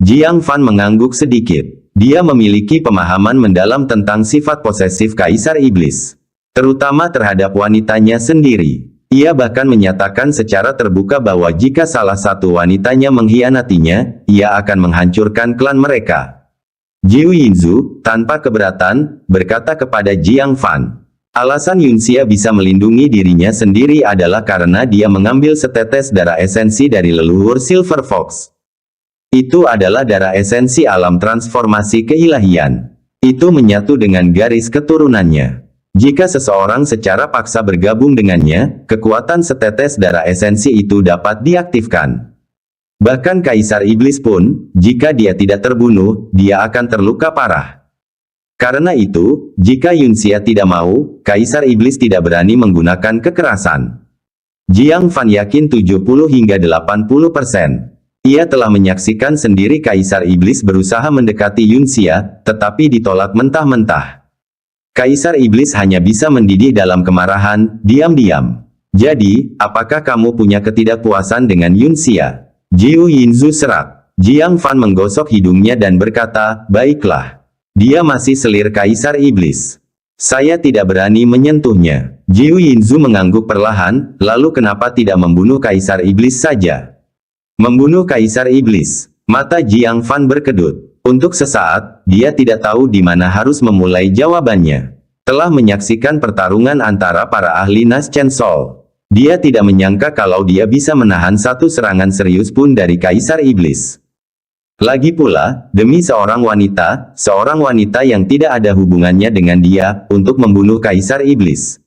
Jiang Fan mengangguk sedikit. Dia memiliki pemahaman mendalam tentang sifat posesif Kaisar Iblis, terutama terhadap wanitanya sendiri. Ia bahkan menyatakan secara terbuka bahwa jika salah satu wanitanya mengkhianatinya, ia akan menghancurkan klan mereka. Jiu Yinzu, tanpa keberatan, berkata kepada Jiang Fan. Alasan Yunxia bisa melindungi dirinya sendiri adalah karena dia mengambil setetes darah esensi dari leluhur Silver Fox. Itu adalah darah esensi alam transformasi keilahian. Itu menyatu dengan garis keturunannya. Jika seseorang secara paksa bergabung dengannya, kekuatan setetes darah esensi itu dapat diaktifkan. Bahkan Kaisar Iblis pun, jika dia tidak terbunuh, dia akan terluka parah. Karena itu, jika Yunxia tidak mau, Kaisar Iblis tidak berani menggunakan kekerasan. Jiang Fan yakin 70 hingga 80%. Ia telah menyaksikan sendiri Kaisar Iblis berusaha mendekati Yunxia, tetapi ditolak mentah-mentah. Kaisar Iblis hanya bisa mendidih dalam kemarahan, diam-diam. Jadi, apakah kamu punya ketidakpuasan dengan Yunxia? Jiu Yinzu serak. Jiang Fan menggosok hidungnya dan berkata, baiklah. Dia masih selir Kaisar Iblis. Saya tidak berani menyentuhnya. Jiu Yinzu mengangguk perlahan, lalu kenapa tidak membunuh Kaisar Iblis saja? Membunuh Kaisar Iblis. Mata Jiang Fan berkedut. Untuk sesaat, dia tidak tahu di mana harus memulai jawabannya. Telah menyaksikan pertarungan antara para ahli Nas Chen Sol. Dia tidak menyangka kalau dia bisa menahan satu serangan serius pun dari Kaisar Iblis. Lagi pula, demi seorang wanita yang tidak ada hubungannya dengan dia, untuk membunuh Kaisar Iblis.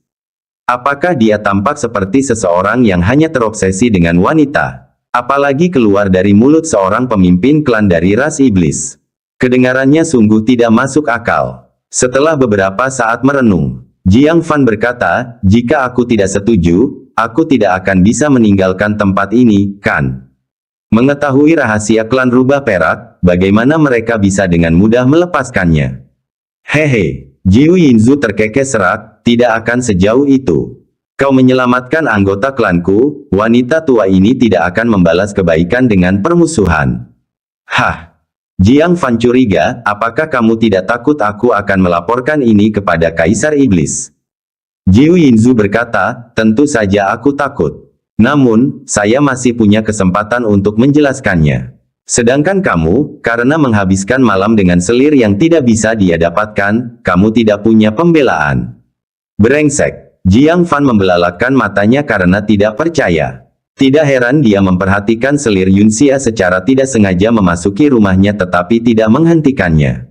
Apakah dia tampak seperti seseorang yang hanya terobsesi dengan wanita? Apalagi keluar dari mulut seorang pemimpin klan dari ras iblis. Kedengarannya sungguh tidak masuk akal. Setelah beberapa saat merenung, Jiang Fan berkata, jika aku tidak setuju, aku tidak akan bisa meninggalkan tempat ini, kan? Mengetahui rahasia klan rubah perak, bagaimana mereka bisa dengan mudah melepaskannya? Hehe, Jiu Yinzu terkekeh serak, tidak akan sejauh itu. Kau menyelamatkan anggota klanku, wanita tua ini tidak akan membalas kebaikan dengan permusuhan. Hah? Jiang Fan curiga, apakah kamu tidak takut aku akan melaporkan ini kepada Kaisar Iblis? Jiu Yinzu berkata, tentu saja aku takut. Namun, saya masih punya kesempatan untuk menjelaskannya. Sedangkan kamu, karena menghabiskan malam dengan selir yang tidak bisa dia dapatkan, kamu tidak punya pembelaan. Brengsek. Jiang Fan membelalakkan matanya karena tidak percaya. Tidak heran dia memperhatikan selir Yunxia secara tidak sengaja memasuki rumahnya tetapi tidak menghentikannya.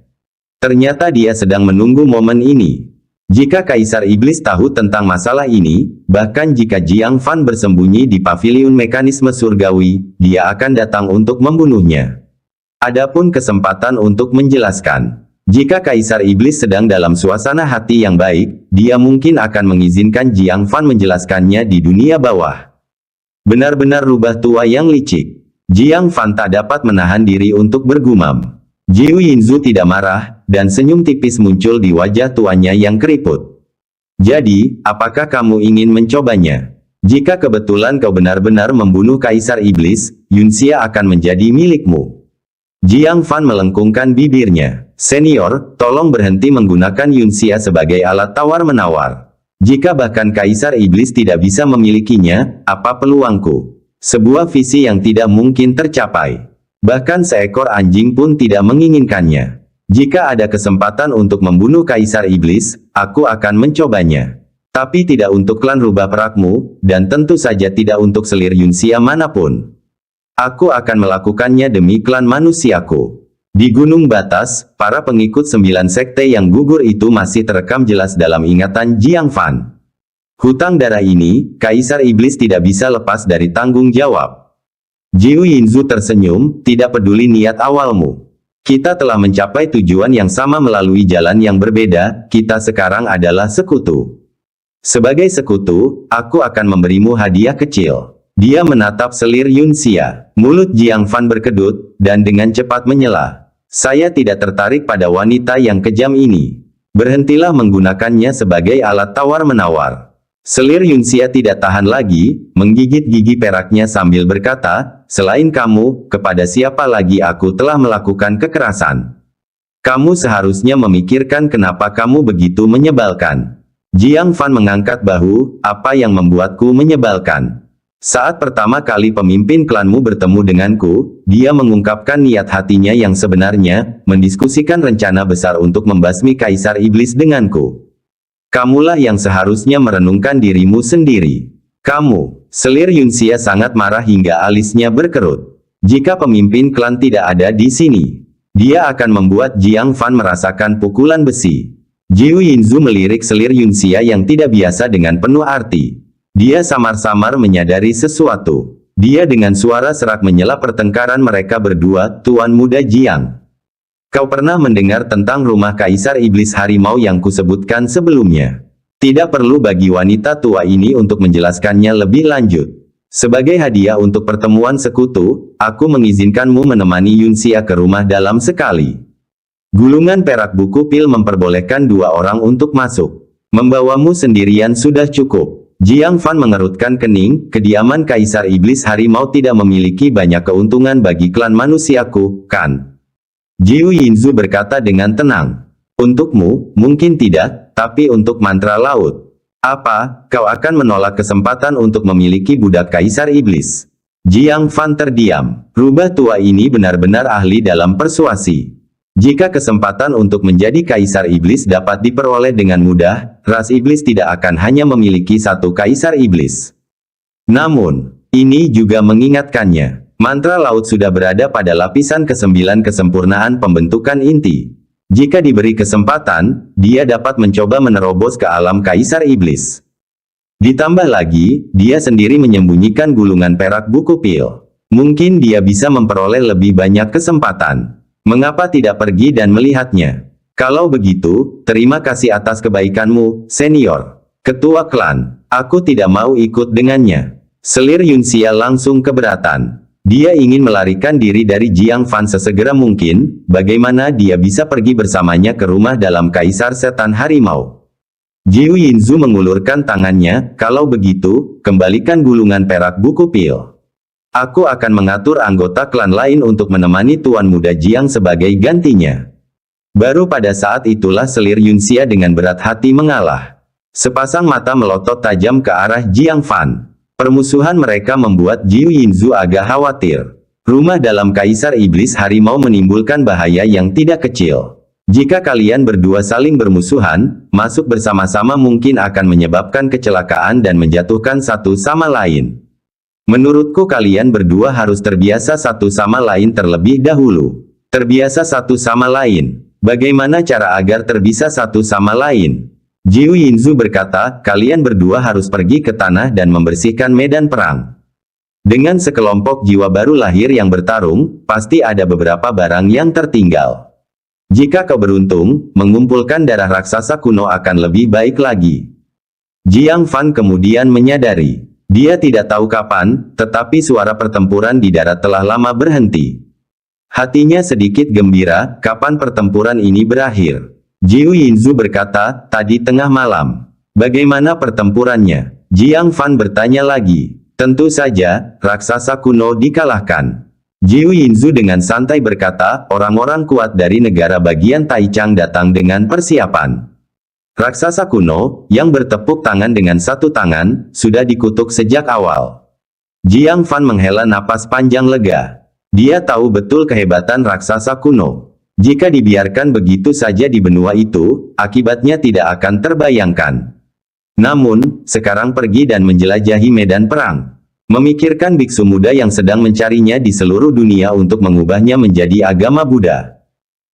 Ternyata dia sedang menunggu momen ini. Jika Kaisar Iblis tahu tentang masalah ini, bahkan jika Jiang Fan bersembunyi di paviliun mekanisme surgawi, dia akan datang untuk membunuhnya. Adapun kesempatan untuk menjelaskan. Jika Kaisar Iblis sedang dalam suasana hati yang baik, dia mungkin akan mengizinkan Jiang Fan menjelaskannya di dunia bawah. Benar-benar rubah tua yang licik. Jiang Fan tak dapat menahan diri untuk bergumam. Jiu Yinzu tidak marah, dan senyum tipis muncul di wajah tuannya yang keriput. Jadi, apakah kamu ingin mencobanya? Jika kebetulan kau benar-benar membunuh Kaisar Iblis, Yunxia akan menjadi milikmu. Jiang Fan melengkungkan bibirnya. Senior, tolong berhenti menggunakan Yunxia sebagai alat tawar-menawar. Jika bahkan Kaisar Iblis tidak bisa memilikinya, apa peluangku? Sebuah visi yang tidak mungkin tercapai. Bahkan seekor anjing pun tidak menginginkannya. Jika ada kesempatan untuk membunuh Kaisar Iblis, aku akan mencobanya. Tapi tidak untuk klan rubah perakmu, dan tentu saja tidak untuk selir Yunxia manapun. Aku akan melakukannya demi klan manusiaku. Di Gunung Batas, para pengikut 9 sekte yang gugur itu masih terekam jelas dalam ingatan Jiang Fan. Hutang darah ini, Kaisar Iblis tidak bisa lepas dari tanggung jawab. Jiu Yinzu tersenyum, tidak peduli niat awalmu. Kita telah mencapai tujuan yang sama melalui jalan yang berbeda, kita sekarang adalah sekutu. Sebagai sekutu, aku akan memberimu hadiah kecil. Dia menatap selir Yunxia. Mulut Jiang Fan berkedut, dan dengan cepat menyela. Saya tidak tertarik pada wanita yang kejam ini. Berhentilah menggunakannya sebagai alat tawar-menawar. Selir Yunxia tidak tahan lagi, menggigit gigi peraknya sambil berkata, selain kamu, kepada siapa lagi aku telah melakukan kekerasan? Kamu seharusnya memikirkan kenapa kamu begitu menyebalkan. Jiang Fan mengangkat bahu, apa yang membuatku menyebalkan? Saat pertama kali pemimpin klanmu bertemu denganku, dia mengungkapkan niat hatinya yang sebenarnya, mendiskusikan rencana besar untuk membasmi Kaisar Iblis denganku. Kamulah yang seharusnya merenungkan dirimu sendiri. Kamu, selir Yunxia sangat marah hingga alisnya berkerut. Jika pemimpin klan tidak ada di sini, dia akan membuat Jiang Fan merasakan pukulan besi. Jiu Yinzu melirik selir Yunxia yang tidak biasa dengan penuh arti. Dia samar-samar menyadari sesuatu. Dia dengan suara serak menyela pertengkaran mereka berdua, Tuan Muda Jiang. Kau pernah mendengar tentang rumah Kaisar Iblis Harimau yang kusebutkan sebelumnya? Tidak perlu bagi wanita tua ini untuk menjelaskannya lebih lanjut. Sebagai hadiah untuk pertemuan sekutu, aku mengizinkanmu menemani Yunxia ke rumah dalam sekali. Gulungan perak buku pil memperbolehkan 2 orang untuk masuk. Membawamu sendirian sudah cukup. Jiang Fan mengerutkan kening, kediaman Kaisar Iblis Harimau tidak memiliki banyak keuntungan bagi klan manusiaku, kan? Jiu Yinzu berkata dengan tenang. Untukmu, mungkin tidak, tapi untuk mantra laut. Apa, kau akan menolak kesempatan untuk memiliki budak Kaisar Iblis? Jiang Fan terdiam. Rubah tua ini benar-benar ahli dalam persuasi. Jika kesempatan untuk menjadi Kaisar Iblis dapat diperoleh dengan mudah, ras Iblis tidak akan hanya memiliki satu Kaisar Iblis. Namun, ini juga mengingatkannya, mantra laut sudah berada pada lapisan ke-9 kesempurnaan pembentukan inti. Jika diberi kesempatan, dia dapat mencoba menerobos ke alam Kaisar Iblis. Ditambah lagi, dia sendiri menyembunyikan gulungan perak buku pil. Mungkin dia bisa memperoleh lebih banyak kesempatan. Mengapa tidak pergi dan melihatnya? Kalau begitu, terima kasih atas kebaikanmu, senior. Ketua klan, aku tidak mau ikut dengannya. Selir Yunxia langsung keberatan. Dia ingin melarikan diri dari Jiang Fan sesegera mungkin, bagaimana dia bisa pergi bersamanya ke rumah dalam Kaisar Setan Harimau. Jiu Yinzu mengulurkan tangannya, kalau begitu, kembalikan gulungan perak buku pil. Aku akan mengatur anggota klan lain untuk menemani Tuan Muda Jiang sebagai gantinya. Baru pada saat itulah selir Yunxia dengan berat hati mengalah. Sepasang mata melotot tajam ke arah Jiang Fan. Permusuhan mereka membuat Jiu Yinzu agak khawatir. Rumah dalam Kaisar Iblis Harimau menimbulkan bahaya yang tidak kecil. Jika kalian berdua saling bermusuhan, masuk bersama-sama mungkin akan menyebabkan kecelakaan dan menjatuhkan satu sama lain. Menurutku kalian berdua harus terbiasa satu sama lain terlebih dahulu. Terbiasa satu sama lain. Bagaimana cara agar terbiasa satu sama lain? Jiu Yinzu berkata, kalian berdua harus pergi ke tanah dan membersihkan medan perang. Dengan sekelompok jiwa baru lahir yang bertarung, pasti ada beberapa barang yang tertinggal. Jika kau beruntung, mengumpulkan darah raksasa kuno akan lebih baik lagi. Jiang Fan kemudian menyadari. Dia tidak tahu kapan, tetapi suara pertempuran di darat telah lama berhenti. Hatinya sedikit gembira, kapan pertempuran ini berakhir? Jiu Yinzu berkata, tadi tengah malam. Bagaimana pertempurannya? Jiang Fan bertanya lagi. Tentu saja, raksasa kuno dikalahkan. Jiu Yinzu dengan santai berkata, orang-orang kuat dari negara bagian Taichang datang dengan persiapan. Raksasa kuno, yang bertepuk tangan dengan satu tangan, sudah dikutuk sejak awal. Jiang Fan menghela napas panjang lega. Dia tahu betul kehebatan raksasa kuno. Jika dibiarkan begitu saja di benua itu, akibatnya tidak akan terbayangkan. Namun, sekarang pergi dan menjelajahi medan perang. Memikirkan biksu muda yang sedang mencarinya di seluruh dunia untuk mengubahnya menjadi agama Buddha.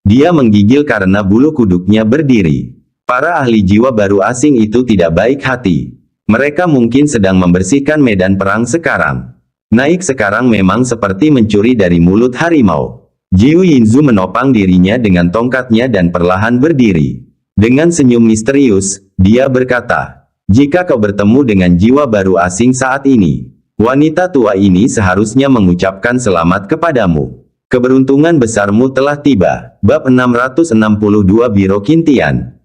Dia menggigil karena bulu kuduknya berdiri. Para ahli jiwa baru asing itu tidak baik hati. Mereka mungkin sedang membersihkan medan perang sekarang. Naik sekarang memang seperti mencuri dari mulut harimau. Jiu Yinzu menopang dirinya dengan tongkatnya dan perlahan berdiri. Dengan senyum misterius, dia berkata, jika kau bertemu dengan jiwa baru asing saat ini, wanita tua ini seharusnya mengucapkan selamat kepadamu. Keberuntungan besarmu telah tiba. Bab 662 Biro Kintian.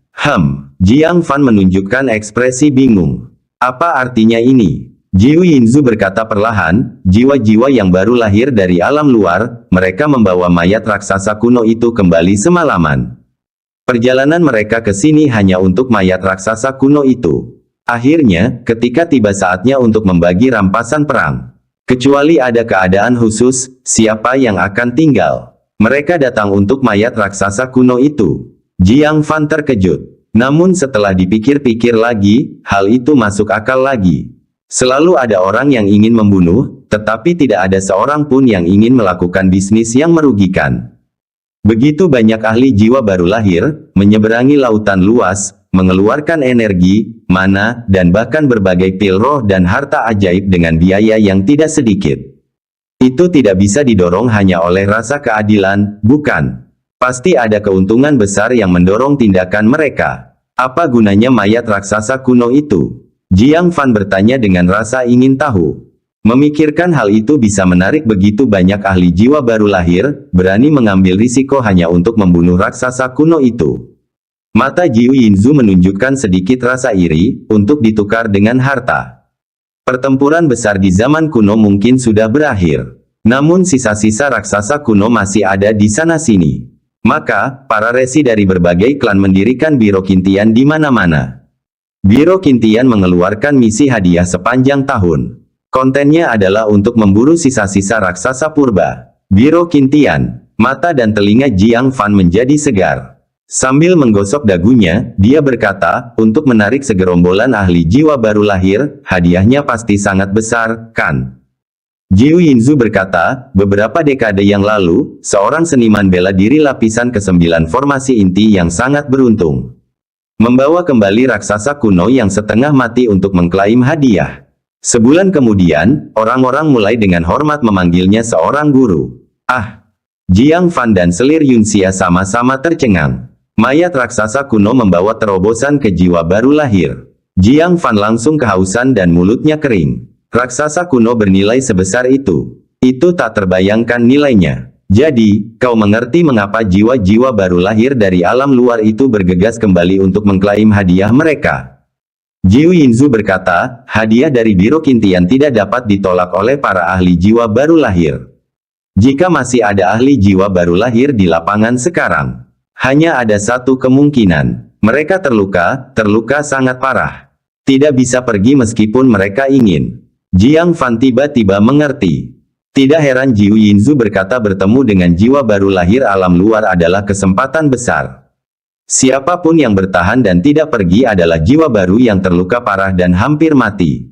Jiang Fan menunjukkan ekspresi bingung. Apa artinya ini? Jiu Yinzu berkata perlahan, jiwa-jiwa yang baru lahir dari alam luar, mereka membawa mayat raksasa kuno itu kembali semalaman. Perjalanan mereka ke sini hanya untuk mayat raksasa kuno itu. Akhirnya, ketika tiba saatnya untuk membagi rampasan perang. Kecuali ada keadaan khusus, siapa yang akan tinggal? Mereka datang untuk mayat raksasa kuno itu. Jiang Fan terkejut. Namun setelah dipikir-pikir lagi, hal itu masuk akal lagi. Selalu ada orang yang ingin membunuh, tetapi tidak ada seorang pun yang ingin melakukan bisnis yang merugikan. Begitu banyak ahli jiwa baru lahir, menyeberangi lautan luas, mengeluarkan energi, mana, dan bahkan berbagai pil roh dan harta ajaib dengan biaya yang tidak sedikit. Itu tidak bisa didorong hanya oleh rasa keadilan, bukan. Pasti ada keuntungan besar yang mendorong tindakan mereka. Apa gunanya mayat raksasa kuno itu? Jiang Fan bertanya dengan rasa ingin tahu. Memikirkan hal itu bisa menarik begitu banyak ahli jiwa baru lahir, berani mengambil risiko hanya untuk membunuh raksasa kuno itu. Mata Jiu Yinzu menunjukkan sedikit rasa iri, untuk ditukar dengan harta. Pertempuran besar di zaman kuno mungkin sudah berakhir. Namun sisa-sisa raksasa kuno masih ada di sana-sini. Maka, para resi dari berbagai klan mendirikan Biro Kintian di mana-mana. Biro Kintian mengeluarkan misi hadiah sepanjang tahun. Kontennya adalah untuk memburu sisa-sisa raksasa purba. Biro Kintian, mata dan telinga Jiang Fan menjadi segar. Sambil menggosok dagunya, dia berkata, untuk menarik segerombolan ahli jiwa baru lahir, hadiahnya pasti sangat besar, kan? Jiu Yinzu berkata, beberapa dekade yang lalu, seorang seniman bela diri lapisan ke-9 formasi inti yang sangat beruntung. Membawa kembali raksasa kuno yang setengah mati untuk mengklaim hadiah. Sebulan kemudian, orang-orang mulai dengan hormat memanggilnya seorang guru. Jiang Fan dan selir Yunxia sama-sama tercengang. Mayat raksasa kuno membawa terobosan ke jiwa baru lahir. Jiang Fan langsung kehausan dan mulutnya kering. Raksasa kuno bernilai sebesar itu. Itu tak terbayangkan nilainya. Jadi, kau mengerti mengapa jiwa-jiwa baru lahir dari alam luar itu bergegas kembali untuk mengklaim hadiah mereka. Jiu Yinzu berkata, hadiah dari Biro Kintian tidak dapat ditolak oleh para ahli jiwa baru lahir. Jika masih ada ahli jiwa baru lahir di lapangan sekarang, hanya ada satu kemungkinan. Mereka terluka sangat parah. Tidak bisa pergi meskipun mereka ingin. Jiang Fan tiba-tiba mengerti. Tidak heran Jiu Yinzu berkata bertemu dengan jiwa baru lahir alam luar adalah kesempatan besar. Siapapun yang bertahan dan tidak pergi adalah jiwa baru yang terluka parah dan hampir mati.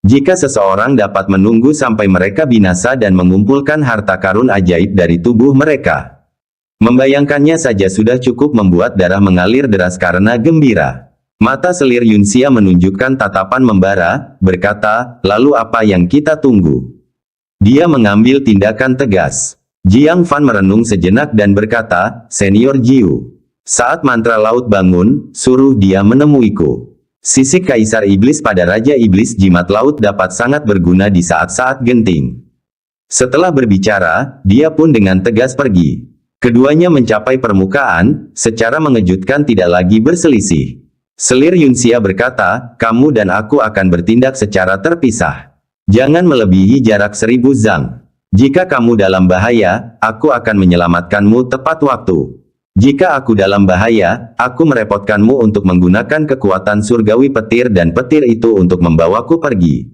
Jika seseorang dapat menunggu sampai mereka binasa dan mengumpulkan harta karun ajaib dari tubuh mereka, membayangkannya saja sudah cukup membuat darah mengalir deras karena gembira. Mata selir Yunxia menunjukkan tatapan membara, berkata, lalu apa yang kita tunggu? Dia mengambil tindakan tegas. Jiang Fan merenung sejenak dan berkata, Senior Jiu, saat mantra laut bangun, suruh dia menemuiku. Sisik Kaisar Iblis pada Raja Iblis Jimat Laut dapat sangat berguna di saat-saat genting. Setelah berbicara, dia pun dengan tegas pergi. Keduanya mencapai permukaan, secara mengejutkan tidak lagi berselisih. Selir Yunxia berkata, kamu dan aku akan bertindak secara terpisah. Jangan melebihi jarak 1000 zang. Jika kamu dalam bahaya, aku akan menyelamatkanmu tepat waktu. Jika aku dalam bahaya, aku merepotkanmu untuk menggunakan kekuatan surgawi petir dan petir itu untuk membawaku pergi.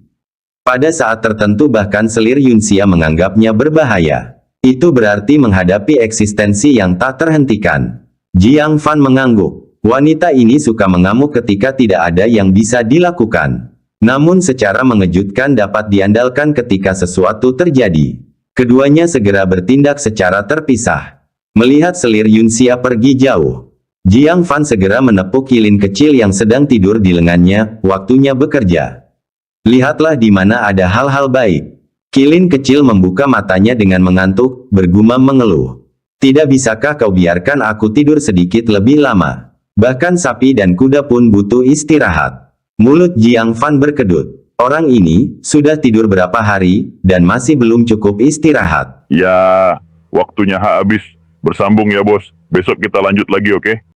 Pada saat tertentu bahkan selir Yunxia menganggapnya berbahaya. Itu berarti menghadapi eksistensi yang tak terhentikan. Jiang Fan mengangguk. Wanita ini suka mengamuk ketika tidak ada yang bisa dilakukan. Namun secara mengejutkan dapat diandalkan ketika sesuatu terjadi. Keduanya segera bertindak secara terpisah. Melihat selir Yunxia pergi jauh, Jiang Fan segera menepuk lilin kecil yang sedang tidur di lengannya, waktunya bekerja. Lihatlah di mana ada hal-hal baik. Kilin kecil membuka matanya dengan mengantuk, bergumam mengeluh. Tidak bisakah kau biarkan aku tidur sedikit lebih lama? Bahkan sapi dan kuda pun butuh istirahat. Mulut Jiang Fan berkedut. Orang ini sudah tidur berapa hari, dan masih belum cukup istirahat. Ya, waktunya habis. Bersambung ya bos. Besok kita lanjut lagi, oke?